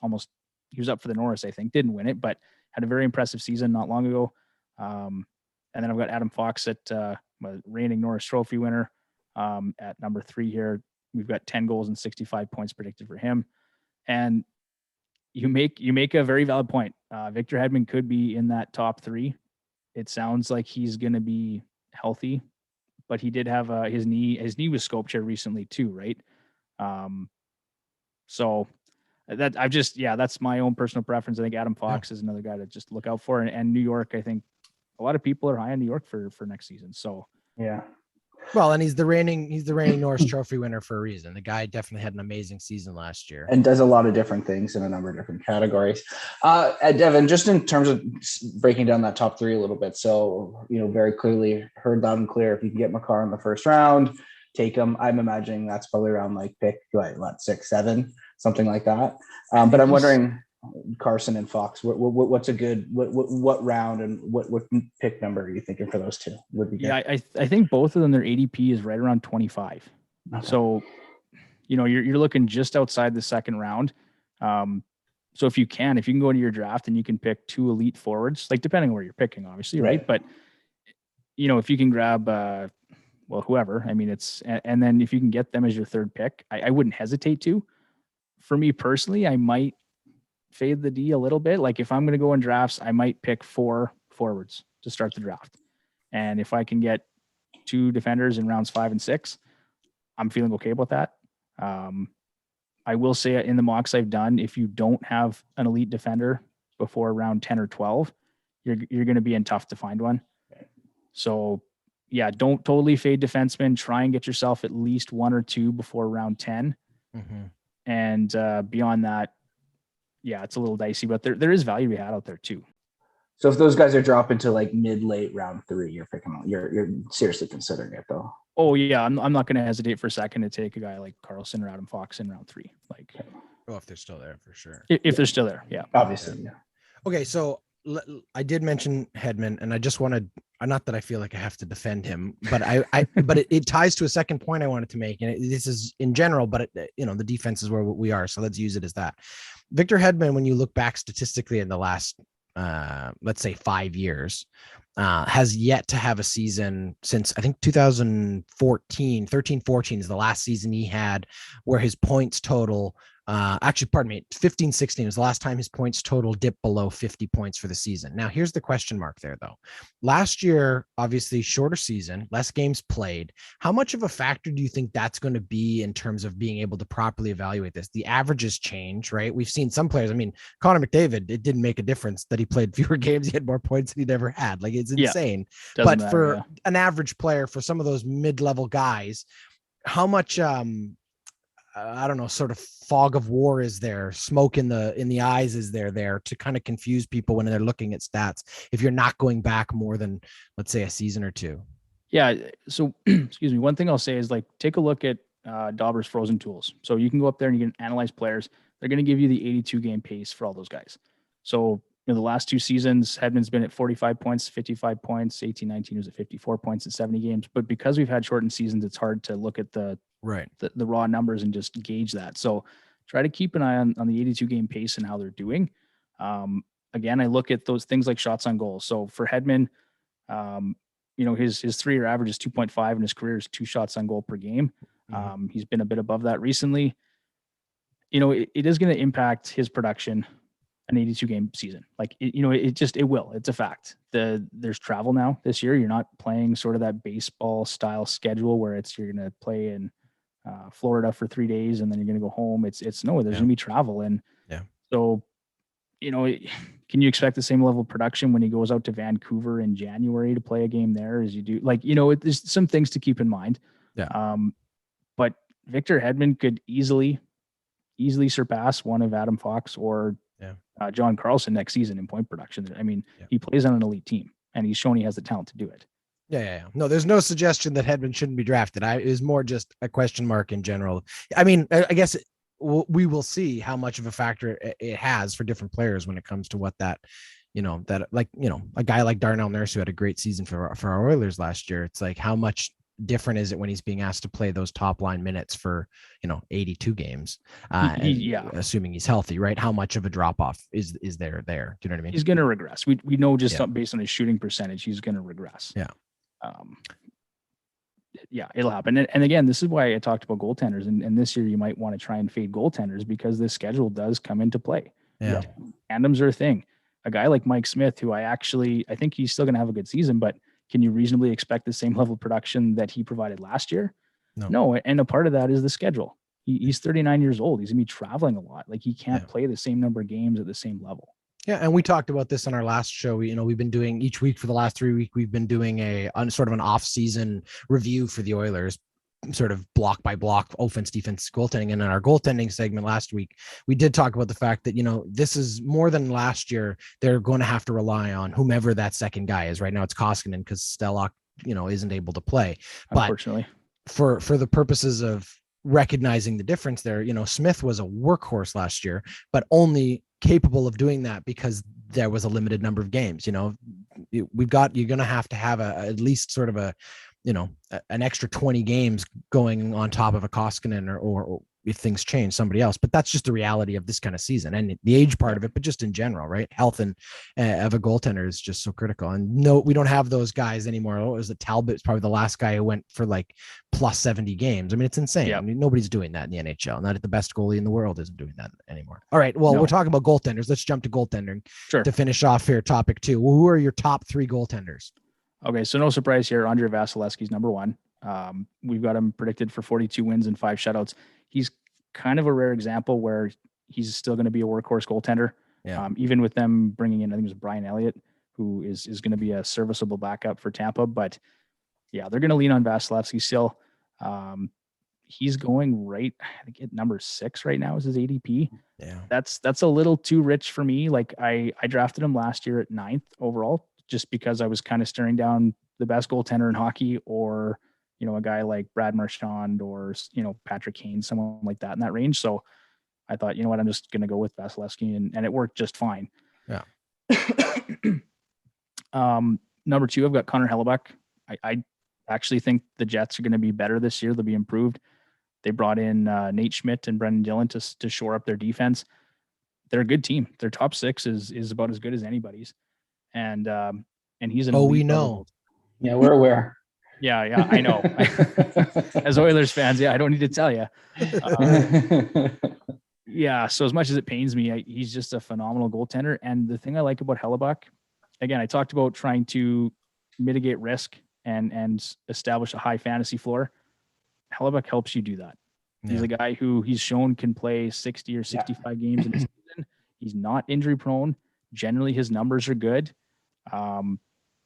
up for the Norris, I think, didn't win it, but had a very impressive season not long ago. And then I've got Adam Fox at reigning Norris Trophy winner at number three here. We've got 10 goals and 65 points predicted for him. And you make a very valid point. Victor Hedman could be in that top three. It sounds like he's going to be healthy, but he did have his knee was sculptured recently too, right? So that's my own personal preference. I think Adam Fox is another guy to just look out for. And New York, I think a lot of people are high on New York for next season. So yeah. Well, and he's the reigning Norris Trophy winner for a reason. The guy definitely had an amazing season last year and does a lot of different things in a number of different categories. Devon, just in terms of breaking down that top three a little bit. So, very clearly heard loud and clear. If you can get Makar in the first round, take him. I'm imagining that's probably around like pick 6, 7, something like that. But I'm wondering, Carson and Fox, what's a good what round and what pick number are you thinking for those two? Would be good. Yeah, I think both of them, their ADP is right around 25. Okay. So, you're looking just outside the second round. So if you can go into your draft and you can pick two elite forwards, like depending on where you're picking, obviously, right? But if you can grab whoever, I mean, and then if you can get them as your third pick, I wouldn't hesitate to. For me personally, I might fade the D a little bit. Like if I'm going to go in drafts, I might pick 4 forwards to start the draft. And if I can get 2 defenders in rounds 5 and 6, I'm feeling okay about that. I will say in the mocks I've done, if you don't have an elite defender before round 10 or 12, you're going to be in tough to find one. So yeah, don't totally fade defensemen. Try and get yourself at least 1 or 2 before round 10. Mm-hmm. And beyond that, yeah, it's a little dicey, but there is value to be had out there too. So if those guys are dropping to like late round 3, you're picking them. You're seriously considering it though. Oh yeah, I'm not going to hesitate for a second to take a guy like Carlson or Adam Fox in round 3. Like, if they're still there, for sure. If they're still there, yeah, obviously. Yeah. Okay, so I did mention Hedman, and I just wanted, not that I feel like I have to defend him, but but it ties to a second point I wanted to make, and this is in general, but the defense is where we are, so let's use it as that. Victor Hedman, when you look back statistically in the last, let's say 5 years, has yet to have a season since I think 13-14 is the last season he had where his points total, 15-16 was the last time his points total dipped below 50 points for the season. Now, here's the question mark there, though. Last year, obviously, shorter season, less games played. How much of a factor do you think that's going to be in terms of being able to properly evaluate this? The averages change, right? We've seen some players. I mean, Connor McDavid, it didn't make a difference that he played fewer games. He had more points than he'd ever had. Like, it's insane. Yeah, but for an average player, for some of those mid-level guys, how much I don't know, sort of fog of war is there, smoke in the eyes is there to kind of confuse people when they're looking at stats if you're not going back more than, let's say, a season or 2? Yeah. So, excuse me. One thing I'll say is take a look at Dauber's frozen tools. So you can go up there and you can analyze players. They're going to give you the 82 game pace for all those guys. So the last 2 seasons, Hedman's been at 45 points, 55 points, 18-19 was at 54 points in 70 games. But because we've had shortened seasons, it's hard to look at the right. the raw numbers and just gauge that. So try to keep an eye on the 82 game pace and how they're doing. Again, I look at those things like shots on goal. So for Hedman, his 3-year average is 2.5 and his career is 2 shots on goal per game. He's been a bit above that recently. It is going to impact his production an 82 game season. Like, it will. It's a fact. There's travel now this year. You're not playing sort of that baseball style schedule where you're going to play in Florida for 3 days and then you're going to go home. There's going to be travel. And so, can you expect the same level of production when he goes out to Vancouver in January to play a game there as you do? There's some things to keep in mind. Yeah. But Victor Hedman could easily surpass one of Adam Fox or John Carlson next season in point production. I mean, he plays on an elite team and he's shown he has the talent to do it. Yeah. No, there's no suggestion that Hedman shouldn't be drafted. It was more just a question mark in general. I mean, I guess we will see how much of a factor it has for different players when it comes to what that, a guy like Darnell Nurse who had a great season for our Oilers last year. It's like, how much different is it when he's being asked to play those top line minutes for 82 games, assuming he's healthy, right? How much of a drop off is there? Do you know what I mean? He's going to regress. We know just based on his shooting percentage, he's going to regress. It'll happen. And again, this is why I talked about goaltenders. And this year you might want to try and fade goaltenders because this schedule does come into play. Yeah. Tandems are a thing. A guy like Mike Smith, who I think he's still going to have a good season, but can you reasonably expect the same level of production that he provided last year? No. And a part of that is the schedule. He's 39 years old. He's going to be traveling a lot. Like, he can't play the same number of games at the same level. Yeah, and we talked about this on our last show. We've been doing each week for the last 3 weeks. We've been doing a sort of an off-season review for the Oilers, sort of block by block, offense, defense, goaltending. And in our goaltending segment last week, we did talk about the fact that this is more than last year. They're going to have to rely on whomever that second guy is. Right now, it's Koskinen because Stellok, isn't able to play. Unfortunately, but for the purposes of recognizing the difference there, Smith was a workhorse last year, but only capable of doing that because there was a limited number of games. You're going to have at least sort of an extra 20 games going on top of a Koskinen or if things change, somebody else. But that's just the reality of this kind of season and the age part of it, but just in general, right? Health and of a goaltender is just so critical. And no, we don't have those guys anymore. It was Talbot's probably the last guy who went for like plus 70 games. I mean, it's insane. I mean, nobody's doing that in the NHL. Not the best goalie in the world isn't doing that anymore. All right. Well, we're talking about goaltenders. Let's jump to goaltending to finish off here. Topic 2. Who are your top 3 goaltenders? Okay, so no surprise here. Andrei Vasilevsky's number 1. We've got him predicted for 42 wins and 5 shutouts. He's kind of a rare example where he's still going to be a workhorse goaltender. Even with them bringing in, I think it was Brian Elliott, who is going to be a serviceable backup for Tampa. But they're going to lean on Vasilevsky still. He's going right, I think at number 6 right now is his ADP. Yeah, that's a little too rich for me. Like, I drafted him last year at 9th overall, just because I was kind of staring down the best goaltender in hockey, or, a guy like Brad Marchand or, Patrick Kane, someone like that in that range. So I thought, you know what, I'm just going to go with Vasilevsky, and it worked just fine. Yeah. Number 2, I've got Connor Hellebuyck. I actually think the Jets are going to be better this year. They'll be improved. They brought in Nate Schmidt and Brendan Dillon to shore up their defense. They're a good team. Their top 6 is about as good as anybody's. And he's an we know. Yeah, we're aware. Yeah, I know. As Oilers fans, I don't need to tell you. So as much as it pains me, he's just a phenomenal goaltender. And the thing I like about Hellebuyck, again, I talked about trying to mitigate risk and establish a high fantasy floor. Hellebuyck helps you do that. Yeah. He's a guy who he's shown can play 60 or 65 games in a season. He's not injury prone. Generally, his numbers are good.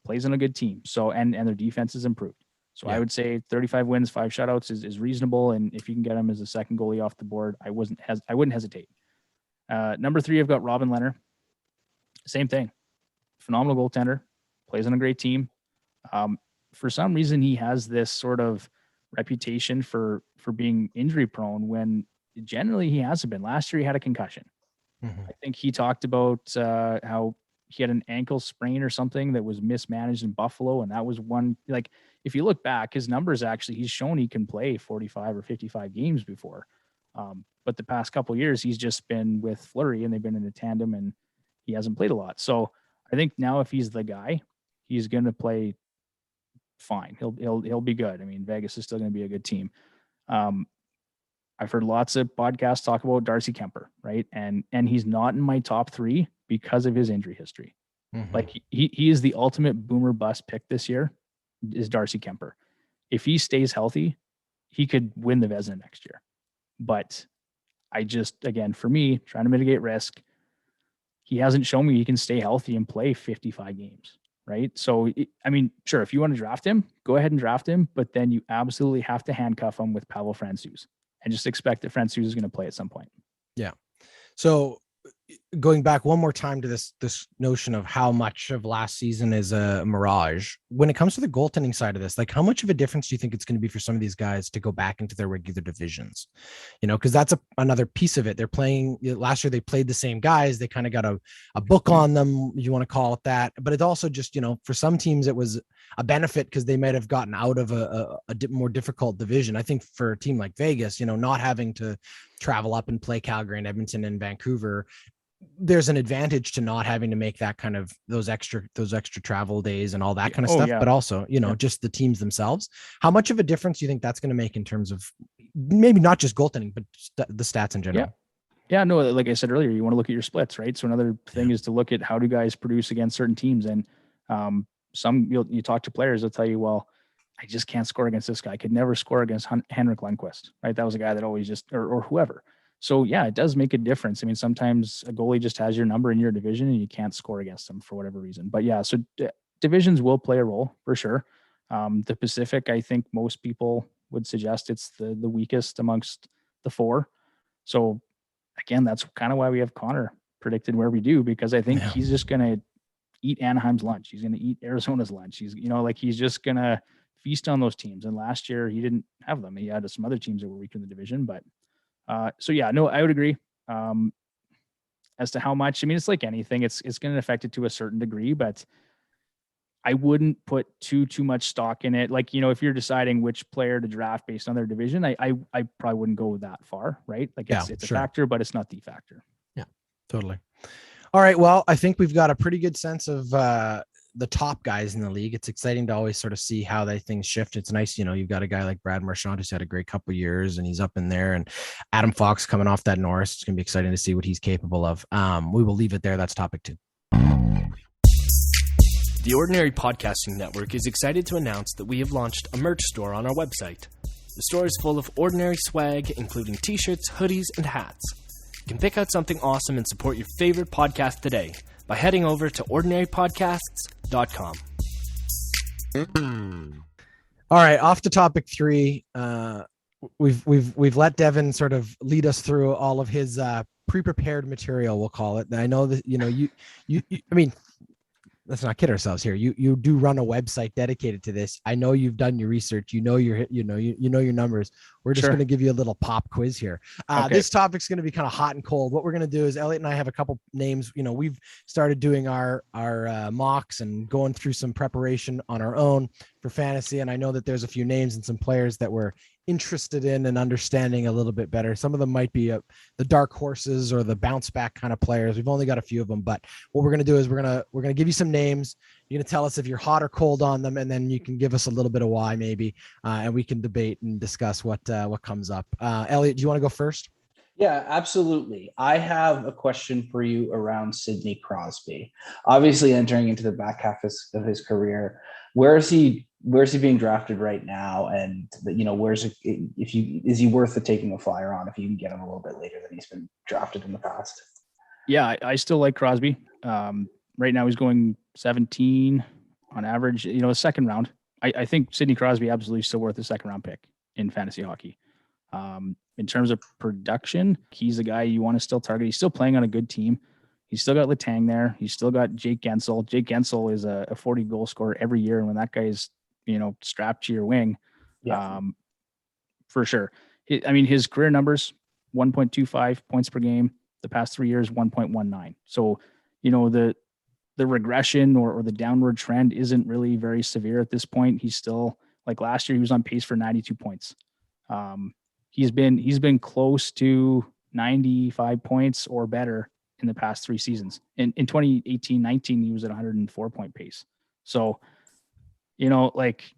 Plays on a good team. So, and their defense is improved. So I would say 35 wins, 5 shutouts is reasonable. And if you can get him as a second goalie off the board, I wouldn't hesitate. Number 3, I've got Robin Lehner. Same thing. Phenomenal goaltender. Plays on a great team. For some reason, he has this sort of reputation for being injury prone when generally he hasn't been. Last year, he had a concussion. Mm-hmm. I think he talked about how he had an ankle sprain or something that was mismanaged in Buffalo. And that was one, like, if you look back, his numbers actually, he's shown he can play 45 or 55 games before. But the past couple of years, he's just been with Fleury and they've been in a tandem and he hasn't played a lot. So I think now if he's the guy, he's going to play fine. He'll be good. I mean, Vegas is still going to be a good team. I've heard lots of podcasts talk about Darcy Kemper, right? And he's not in my top 3 because of his injury history. Mm-hmm. Like he is the ultimate boomer bust pick this year is Darcy Kemper. If he stays healthy, he could win the Vezina next year. But I just, again, for me, trying to mitigate risk, he hasn't shown me he can stay healthy and play 55 games, right? So, I mean, sure, if you want to draft him, go ahead and draft him, but then you absolutely have to handcuff him with Pavel Francouz and just expect that Francouz is going to play at some point. Yeah. So going back one more time to this notion of how much of last season is a mirage, when it comes to the goaltending side of this, like how much of a difference do you think it's going to be for some of these guys to go back into their regular divisions? You know, because that's another piece of it. They're playing last year, they played the same guys. They kind of got a book on them, you want to call it that. But it's also just, you know, for some teams, it was a benefit because they might have gotten out of a more difficult division. I think for a team like Vegas, you know, not having to travel up and play Calgary and Edmonton and Vancouver, there's an advantage to not having to make that kind of those extra travel days and all that kind of stuff. Yeah. But also, you know, just the teams themselves. How much of a difference do you think that's going to make in terms of maybe not just goaltending, but the stats in general? Yeah, no, like I said earlier, you want to look at your splits, right? So another thing is to look at how do guys produce against certain teams. And some you talk to players, they'll tell you, well, I just can't score against this guy. I could never score against Henrik Lundqvist, right? That was a guy that always just, or whoever. So yeah, it does make a difference. I mean, sometimes a goalie just has your number in your division and you can't score against them for whatever reason. But yeah, so divisions will play a role for sure. The Pacific, I think most people would suggest it's the weakest amongst the 4. So again, that's kind of why we have Connor predicted where we do, because I think he's just going to eat Anaheim's lunch. He's going to eat Arizona's lunch. He's, you know, like he's just going to feast on those teams. And last year he didn't have them. He had some other teams that were weaker in the division, but so yeah, no, I would agree. As to how much, I mean, it's like anything, it's going to affect it to a certain degree, but I wouldn't put too much stock in it. Like, you know, if you're deciding which player to draft based on their division, I probably wouldn't go that far, right? Like it's a factor, but it's not the factor. Yeah, totally. All right. Well, I think we've got a pretty good sense of, the top guys in the league. It's exciting to always sort of see how things shift. It's nice, you know, you've got a guy like Brad Marchand who's had a great couple of years and he's up in there, and Adam Fox coming off that Norris. It's going to be exciting to see what he's capable of. We will leave it there. That's topic 2. The Ordinary Podcasting Network is excited to announce that we have launched a merch store on our website. The store is full of ordinary swag, including t-shirts, hoodies, and hats. You can pick out something awesome and support your favorite podcast today by heading over to ordinarypodcasts.com. All right, off to topic 3. We've let Devon sort of lead us through all of his pre-prepared material, we'll call it. I know that, you know, you I mean, let's not kid ourselves here. You do run a website dedicated to this. I know you've done your research. You know your numbers. We're just going to give you a little pop quiz here. Okay. This topic's going to be kind of hot and cold. What we're going to do is Elliott and I have a couple names. You know, we've started doing our mocks and going through some preparation on our own for fantasy. And I know that there's a few names and some players that we're interested in and understanding a little bit better. Some of them might be the dark horses or the bounce back kind of players. We've only got a few of them, but what we're going to do is we're going to give you some names. You're going to tell us if you're hot or cold on them, and then you can give us a little bit of why maybe, and we can debate and discuss what comes up. Elliott, do you want to go first? Yeah, absolutely. I have a question for you around Sidney Crosby. Obviously entering into the back half of his career. Where is he being drafted right now? And you know, is he worth taking a flyer on if you can get him a little bit later than he's been drafted in the past? Yeah, I still like Crosby. Right now he's going 17 on average, you know, a second round. I think Sidney Crosby absolutely still worth a second round pick in fantasy hockey. In terms of production, he's a guy you want to still target. He's still playing on a good team. He's still got Letang there. He's still got Jake Guentzel. Jake Guentzel is a 40 goal scorer every year. And when that guy is, you know, strapped to your wing, for sure. His career numbers, 1.25 points per game. The past 3 years, 1.19. So, you know, the regression or the downward trend isn't really very severe at this point. He's still, like last year, he was on pace for 92 points. He's been close to 95 points or better in the past 3 seasons. In 2018-19, he was at 104 point pace. So, like,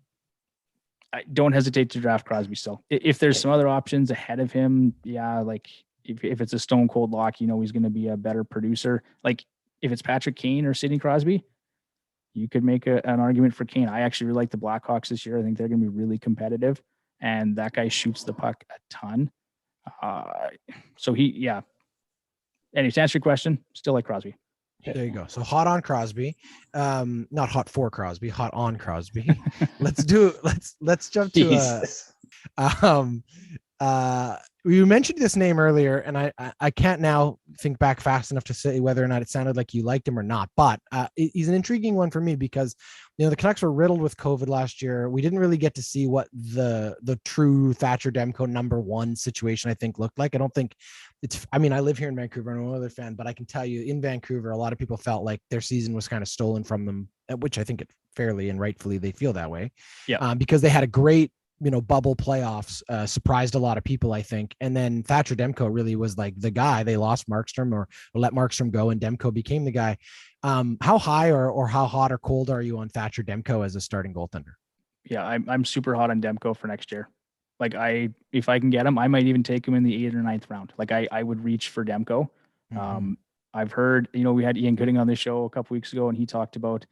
I don't hesitate to draft Crosby still. If there's some other options ahead of him, yeah, like if it's a stone cold lock, he's going to be a better producer. Like if it's Patrick Kane or Sidney Crosby, you could make an argument for Kane. I actually really like the Blackhawks this year. I think they're going to be really competitive, and that guy shoots the puck a ton. Anyway, to answer your question, still like Crosby. There you go. So hot on Crosby, not hot for Crosby, hot on Crosby. Let's jump to you mentioned this name earlier, and I can't now think back fast enough to say whether or not it sounded like you liked him or not, but he's an intriguing one for me because the Canucks were riddled with COVID last year. We didn't really get to see what the true Thatcher Demko number 1 situation I think looked like. I don't think I live here in Vancouver, and I'm another fan, but I can tell you in Vancouver, a lot of people felt like their season was kind of stolen from them, which I think it fairly and rightfully they feel that way. Yeah. Because they had a great, bubble playoffs, surprised a lot of people, I think. And then Thatcher Demko really was like the guy. They lost Markstrom or let Markstrom go, and Demko became the guy. How high or how hot or cold are you on Thatcher Demko as a starting goaltender? Yeah, I'm super hot on Demko for next year. Like if I can get him, I might even take him in the 8th or 9th round. Like I would reach for Demko. Mm-hmm. I've heard, we had Ian Gooding on the show a couple weeks ago, and he talked about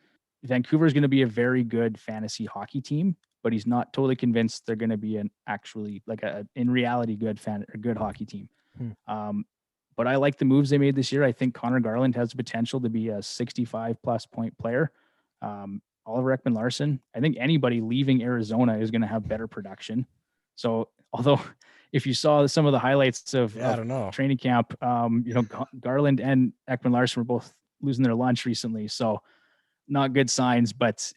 Vancouver is going to be a very good fantasy hockey team, but he's not totally convinced they're going to be in reality good hockey team. But I like the moves they made this year. I think Connor Garland has the potential to be a 65 plus point player. Oliver Ekman-Larsson, I think anybody leaving Arizona is going to have better production. So although if you saw some of the highlights of training camp, Garland and Ekman-Larsson were both losing their lunch recently. So not good signs, but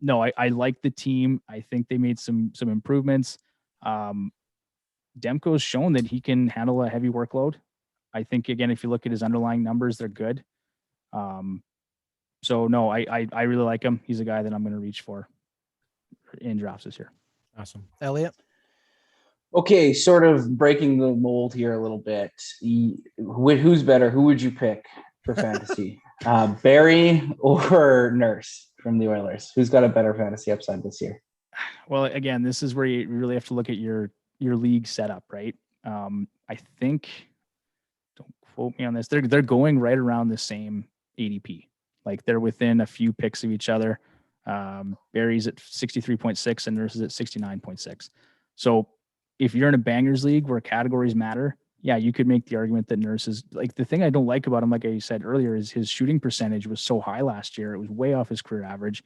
no, I like the team. I think they made some improvements. Demko's shown that he can handle a heavy workload. I think, again, if you look at his underlying numbers, they're good. So no, I really like him. He's a guy that I'm going to reach for in drafts this year. Awesome. Elliott? Okay, sort of breaking the mold here a little bit. Who's better? Who would you pick for fantasy? Barrie or Nurse from the Oilers? Who's got a better fantasy upside this year? Well, again, this is where you really have to look at your league setup, right? I think, don't quote me on this, they're going right around the same ADP. Like they're within a few picks of each other. Barrie's at 63.6 and Nurse is at 69.6. So if you're in a bangers league where categories matter, yeah, you could make the argument that Nurse is, like, the thing I don't like about him, like I said earlier, is his shooting percentage was so high last year. It was way off his career average.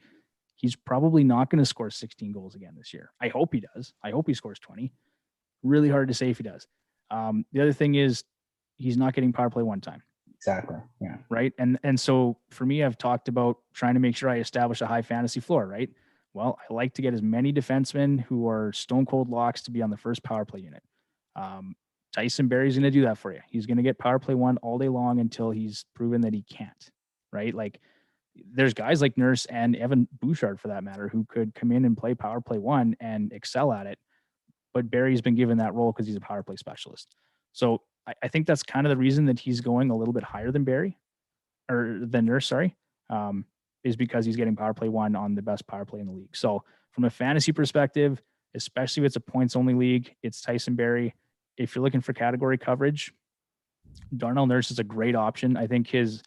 He's probably not going to score 16 goals again this year. I hope he does. I hope he scores 20. Really hard to say if he does. The other thing is he's not getting power play one time. Exactly. Yeah. Right. And so for me, I've talked about trying to make sure I establish a high fantasy floor, right? Well, I like to get as many defensemen who are stone cold locks to be on the first power play unit. Tyson Barrie's going to do that for you. He's going to get power play 1 all day long until he's proven that he can't, right? Like there's guys like Nurse and Evan Bouchard, for that matter, who could come in and play power play 1 and excel at it. But Barrie's been given that role because he's a power play specialist. So I think that's kind of the reason that he's going a little bit higher than Barrie, or than Nurse, is because he's getting power play 1 on the best power play in the league. So from a fantasy perspective, especially if it's a points only league, it's Tyson Barrie. If you're looking for category coverage, Darnell Nurse is a great option. I think his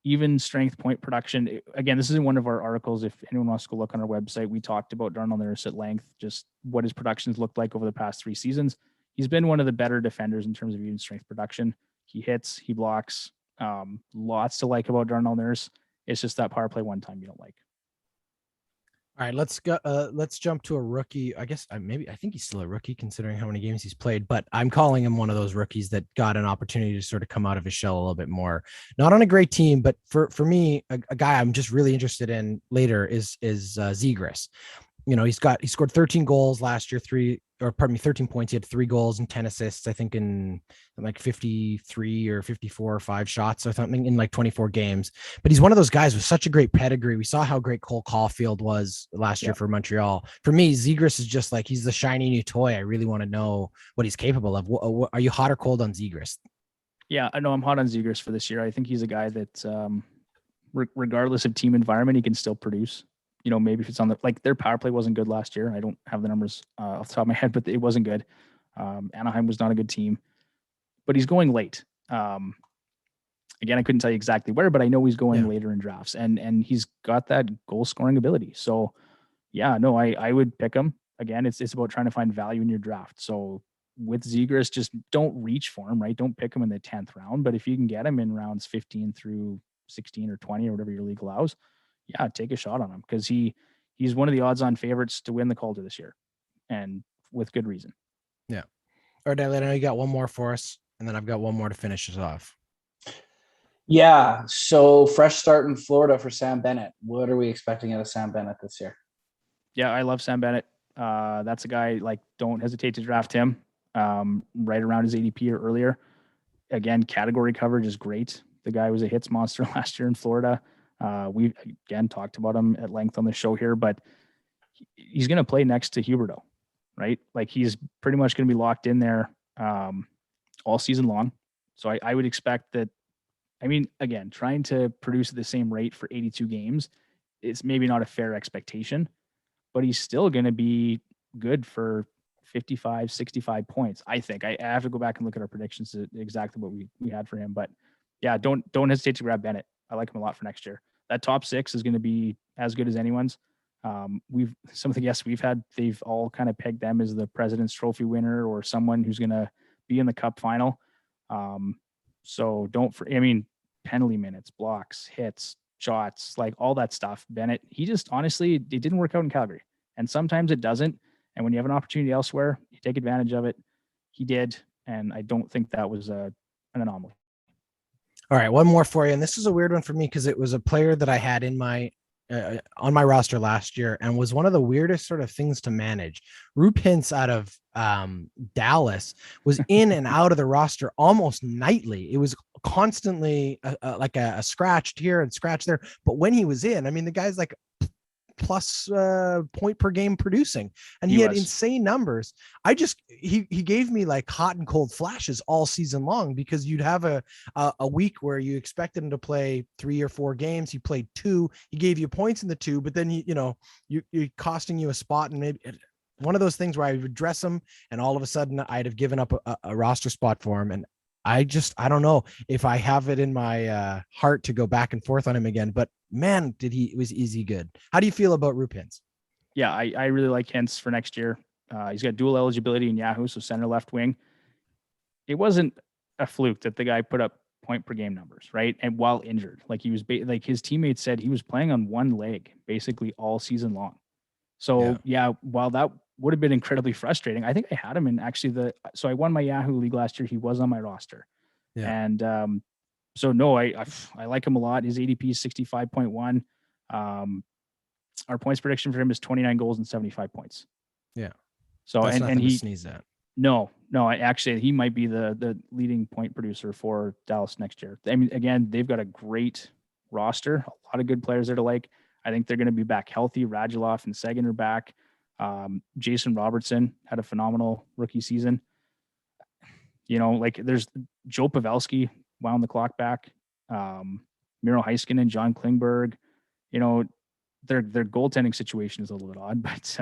even strength point production, again, this isn't one of our articles. If anyone wants to go look on our website, we talked about Darnell Nurse at length, just what his productions looked like over the past 3 seasons. He's been one of the better defenders in terms of even strength production. He hits, he blocks, lots to like about Darnell Nurse. It's just that power play 1 time you don't like. All right, let's go. Let's jump to a rookie. I guess I think he's still a rookie considering how many games he's played, but I'm calling him one of those rookies that got an opportunity to sort of come out of his shell a little bit more. Not on a great team, but for me, a guy I'm just really interested in later is Zegras. he scored 13 goals last year, 13 points. He had 3 goals and 10 assists, I think in like 53 or 54 or 5 shots or something in like 24 games. But he's one of those guys with such a great pedigree. We saw how great Cole Caulfield was last year for Montreal. For me, Zegras is just like, he's the shiny new toy. I really want to know what he's capable of. Are you hot or cold on Zegras? Yeah, I know I'm hot on Zegras for this year. I think he's a guy that regardless of team environment, he can still produce. Maybe if it's on their power play wasn't good last year. I don't have the numbers off the top of my head, but it wasn't good. Anaheim was not a good team, but he's going late. Again, I couldn't tell you exactly where, but I know he's going later in drafts, and he's got that goal scoring ability. So yeah, no, I would pick him. Again, it's about trying to find value in your draft. So with Zegras, just don't reach for him, right? Don't pick him in the 10th round, but if you can get him in rounds 15 through 16 or 20 or whatever your league allows, yeah, take a shot on him, because he's one of the odds-on favorites to win the Calder this year, and with good reason. Yeah. All right, Elliott, I know you got one more for us, and then I've got one more to finish us off. Yeah. So fresh start in Florida for Sam Bennett. What are we expecting out of Sam Bennett this year? Yeah, I love Sam Bennett. That's a guy, don't hesitate to draft him right around his ADP or earlier. Again, category coverage is great. The guy was a hits monster last year in Florida. We again talked about him at length on the show here, but he's going to play next to Huberdeau, right? He's pretty much going to be locked in there all season long. So I would expect that. I mean, again, trying to produce at the same rate for 82 games, it's maybe not a fair expectation, but he's still going to be good for 55, 65 points. I think I have to go back and look at our predictions to exactly what we had for him, but yeah, don't hesitate to grab Bennett. I like him a lot for next year. That top 6 is going to be as good as anyone's. Some of the guests we've had, they've all kind of pegged them as the President's Trophy winner or someone who's going to be in the Cup final. So penalty minutes, blocks, hits, shots, all that stuff. Bennett, he just honestly, it didn't work out in Calgary, and sometimes it doesn't. And when you have an opportunity elsewhere, you take advantage of it. He did, and I don't think that was an anomaly. All right, one more for you, and this is a weird one for me because it was a player that I had in my on my roster last year and was one of the weirdest sort of things to manage. Roope Hintz out of Dallas was in and out of the roster almost nightly. It was constantly like a scratched here and scratch there. But when he was in, I mean, the guy's like plus point per game producing, and he had insane numbers. He gave me like hot and cold flashes all season long, because you'd have a week where you expected him to play 3 or 4 games. He played 2. He gave you points in the 2, but then you're costing you a spot, and maybe one of those things where I would dress him and all of a sudden I'd have given up a roster spot for him. And I don't know if I have it in my heart to go back and forth on him again, but man, was easy good. How do you feel about Roope Hintz? Yeah, I really like Hintz for next year. He's got dual eligibility in Yahoo, so center, left wing. It wasn't a fluke that the guy put up point per game numbers, right? And while injured, he was his teammates said he was playing on one leg basically all season long. So yeah, while that would have been incredibly frustrating, I think I had him in actually so I won my Yahoo league last year. He was on my roster. Yeah. And so no, I like him a lot. His ADP is 65.1. Our points prediction for him is 29 goals and 75 points. Yeah. So that's and he sneeze at. No, actually he might be the leading point producer for Dallas next year. I mean, again, they've got a great roster, a lot of good players there to like. I think they're going to be back healthy. Radulov and Segan are back. Jason Robertson had a phenomenal rookie season. There's Joe Pavelski wound the clock back. Miro Heiskanen, John Klingberg. Their goaltending situation is a little bit odd, but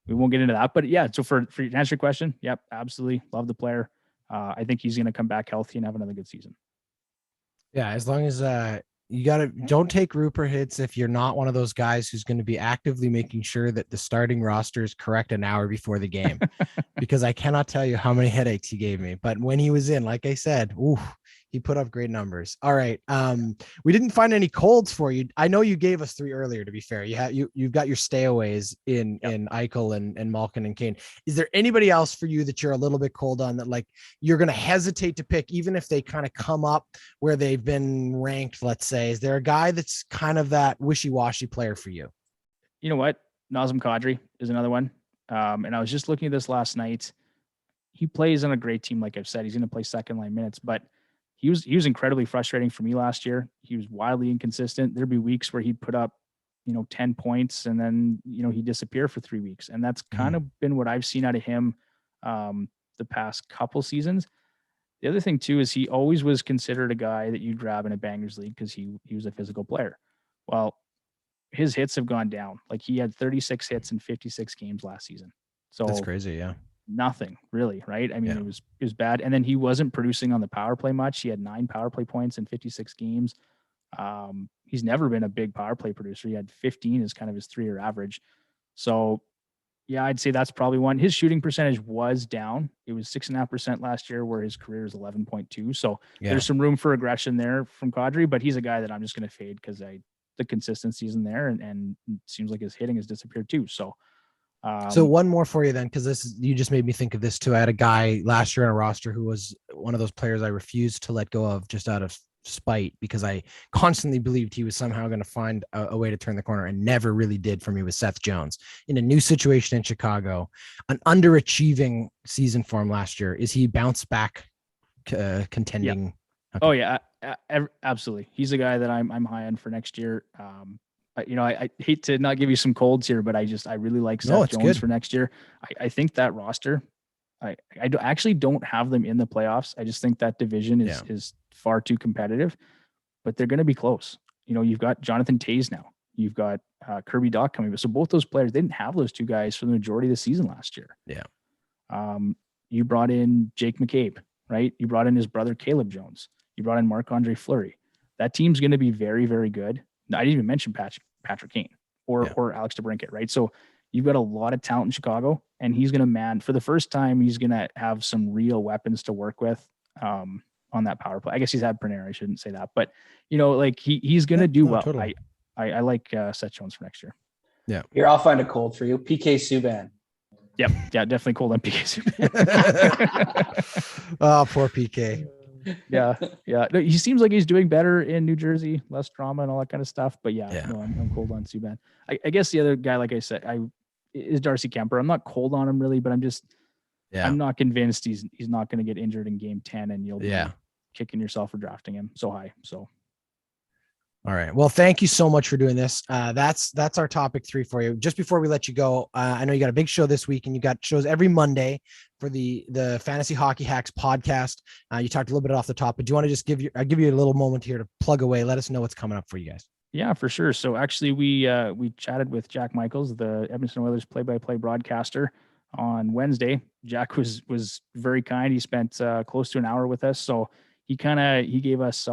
we won't get into that. But yeah, so for to answer your question, yep, absolutely love the player. I think he's going to come back healthy and have another good season. Yeah, as long as don't take Rupert Hintz if you're not one of those guys who's going to be actively making sure that the starting roster is correct an hour before the game, because I cannot tell you how many headaches he gave me. But when he was in, like I said, he put up great numbers. All right. We didn't find any colds for you. I know you gave us 3 earlier, to be fair. You've got your stayaways in Eichel and Malkin and Kane. Is there anybody else for you that you're a little bit cold on, that you're going to hesitate to pick, even if they kind of come up where they've been ranked, let's say? Is there a guy that's kind of that wishy-washy player for you? You know what? Nazem Kadri is another one. And I was just looking at this last night. He plays on a great team, like I've said. He's going to play second line minutes, but he was incredibly frustrating for me last year. He was wildly inconsistent. There'd be weeks where he'd put up, 10 points, and then, he'd disappear for 3 weeks. And that's kind of been what I've seen out of him the past couple seasons. The other thing too is he always was considered a guy that you'd grab in a bangers league because he was a physical player. Well, his hits have gone down. Like he had 36 hits in 56 games last season. So that's crazy. Yeah. Nothing really, right? I mean, it was bad. And then he wasn't producing on the power play much. He had 9 power play points in 56 games. He's never been a big power play producer. He had 15 as kind of his 3-year average. So yeah, I'd say that's probably one. His shooting percentage was down. It was 6.5% last year, where his career is 11.2. So there's some room for aggression there from Kadri, but he's a guy that I'm just going to fade because the consistency isn't there, and it seems like his hitting has disappeared too. So, so one more for you then, because you just made me think of this too. I had a guy last year on a roster who was one of those players I refused to let go of just out of spite, because I constantly believed he was somehow going to find a way to turn the corner, and never really did for me, with Seth Jones. In a new situation in Chicago, an underachieving season for him last year. Is he bounce back contending? Yeah. Okay. Oh yeah, absolutely. He's a guy that I'm high on for next year. I hate to not give you some colds here, but I really like Seth Jones for next year. I think that roster, I actually don't have them in the playoffs. I just think that division is far too competitive, but they're going to be close. You've got Jonathan Toews now. You've got Kirby Dach coming. So both those players, they didn't have those two guys for the majority of the season last year. Yeah. You brought in Jake McCabe, right? You brought in his brother, Caleb Jones. You brought in Marc-Andre Fleury. That team's going to be very, very good. I didn't even mention Patrick Kane or Alex DeBrincat, right? So you've got a lot of talent in Chicago, and he's going to for the first time, he's going to have some real weapons to work with on that power play. I guess he's had Perner. I shouldn't say that, but he's going to do well. Totally. I like Seth Jones for next year. Yeah. Here, I'll find a cold for you. PK Subban. Yep. Yeah, definitely cold on PK Subban. Oh, poor PK. Yeah. No, he seems like he's doing better in New Jersey, less drama and all that kind of stuff. But I'm cold on Subban. I guess the other guy, like I said, is Darcy Kemper. I'm not cold on him really, but I'm not convinced he's not going to get injured in game 10, and you'll be kicking yourself for drafting him so high. So. All right. Well, thank you so much for doing this. That's our topic 3 for you. Just before we let you go, I know you got a big show this week, and you got shows every Monday for the Fantasy Hockey Hacks podcast. You talked a little bit off the top, but do you want to just give you a little moment here to plug away? Let us know what's coming up for you guys. Yeah, for sure. So actually, we chatted with Jack Michaels, the Edmonton Oilers play-by-play broadcaster, on Wednesday. Jack was very kind. He spent close to an hour with us. So he gave us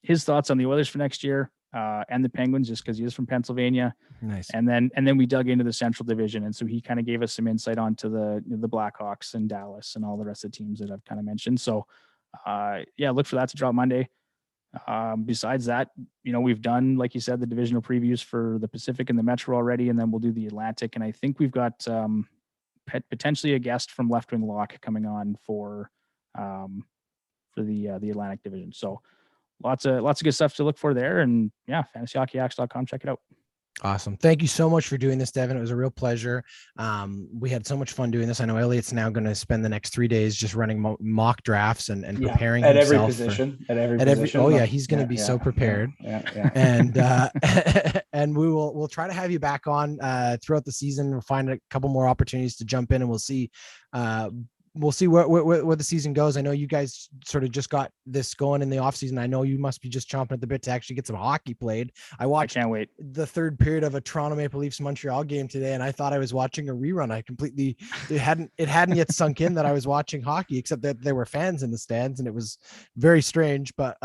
his thoughts on the Oilers for next year and the Penguins, just because he is from Pennsylvania. Nice. And then we dug into the Central Division, and so he kind of gave us some insight onto the Blackhawks and Dallas and all the rest of the teams that I've kind of mentioned. So look for that to drop Monday. Besides that, we've done, like you said, the divisional previews for the Pacific and the Metro already, and then we'll do the Atlantic. And I think we've got potentially a guest from Left Wing Lock coming on for the Atlantic Division. So lots of good stuff to look for there. And fantasyhockeyhacks.com. Check it out. Awesome. Thank you so much for doing this, Devon. It was a real pleasure. We had so much fun doing this. I know Elliott's now going to spend the next 3 days just running mock drafts and preparing at himself every position. At every position. Oh yeah, he's going to be so prepared. Yeah. And and we'll try to have you back on throughout the season. We'll find a couple more opportunities to jump in, and we'll see where the season goes. I know you guys sort of just got this going in the off season. I know you must be just chomping at the bit to actually get some hockey played. I can't wait. The third period of a Toronto Maple Leafs Montreal game today, and I thought I was watching a rerun. It hadn't yet sunk in that I was watching hockey, except that there were fans in the stands, and it was very strange. But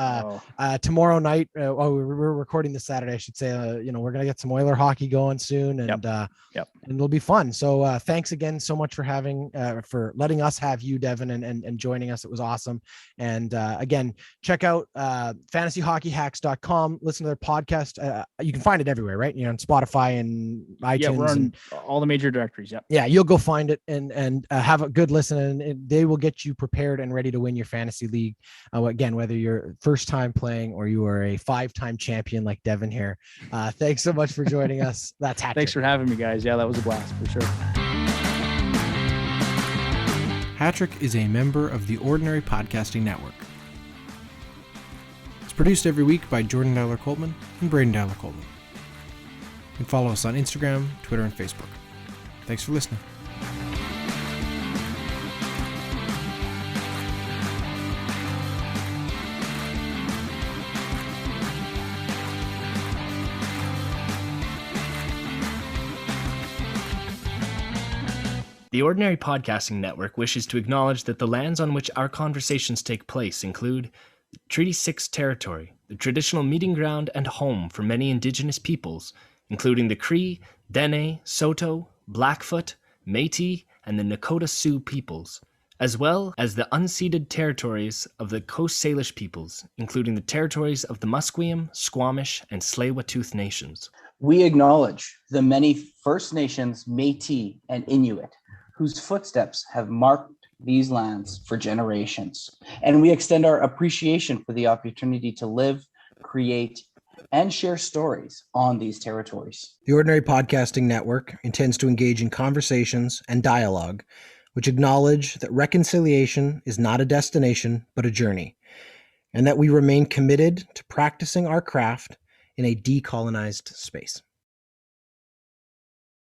tomorrow night, we're recording this Saturday, I should say. We're gonna get some Oiler hockey going soon, and and it'll be fun. So thanks again so much for letting us have you, Devon, and joining us. It was awesome. And again, check out fantasyhockeyhacks.com. Listen to their podcast. You can find it everywhere, right? On Spotify and iTunes. Yeah, we're on all the major directories. Yep. Yeah, you'll go find it and have a good listen, and they will get you prepared and ready to win your fantasy league. Again, whether you're first time playing or you are a 5-time champion like Devon here. Thanks so much for joining us. That's HatTrick. Thanks for having me, guys. Yeah, that was a blast for sure. HatTrick is a member of the Ordinary Podcasting Network. It's produced every week by Jordan Dyler Coltman and Braden Dyler Coltman. You can follow us on Instagram, Twitter, and Facebook. Thanks for listening. The Ordinary Podcasting Network wishes to acknowledge that the lands on which our conversations take place include Treaty 6 territory, the traditional meeting ground and home for many indigenous peoples, including the Cree, Dene, Saulteaux, Blackfoot, Métis, and the Nakota Sioux peoples, as well as the unceded territories of the Coast Salish peoples, including the territories of the Musqueam, Squamish, and Tsleil-Waututh nations. We acknowledge the many First Nations, Métis, and Inuit whose footsteps have marked these lands for generations. And we extend our appreciation for the opportunity to live, create, and share stories on these territories. The Ordinary Podcasting Network intends to engage in conversations and dialogue which acknowledge that reconciliation is not a destination, but a journey, and that we remain committed to practicing our craft in a decolonized space.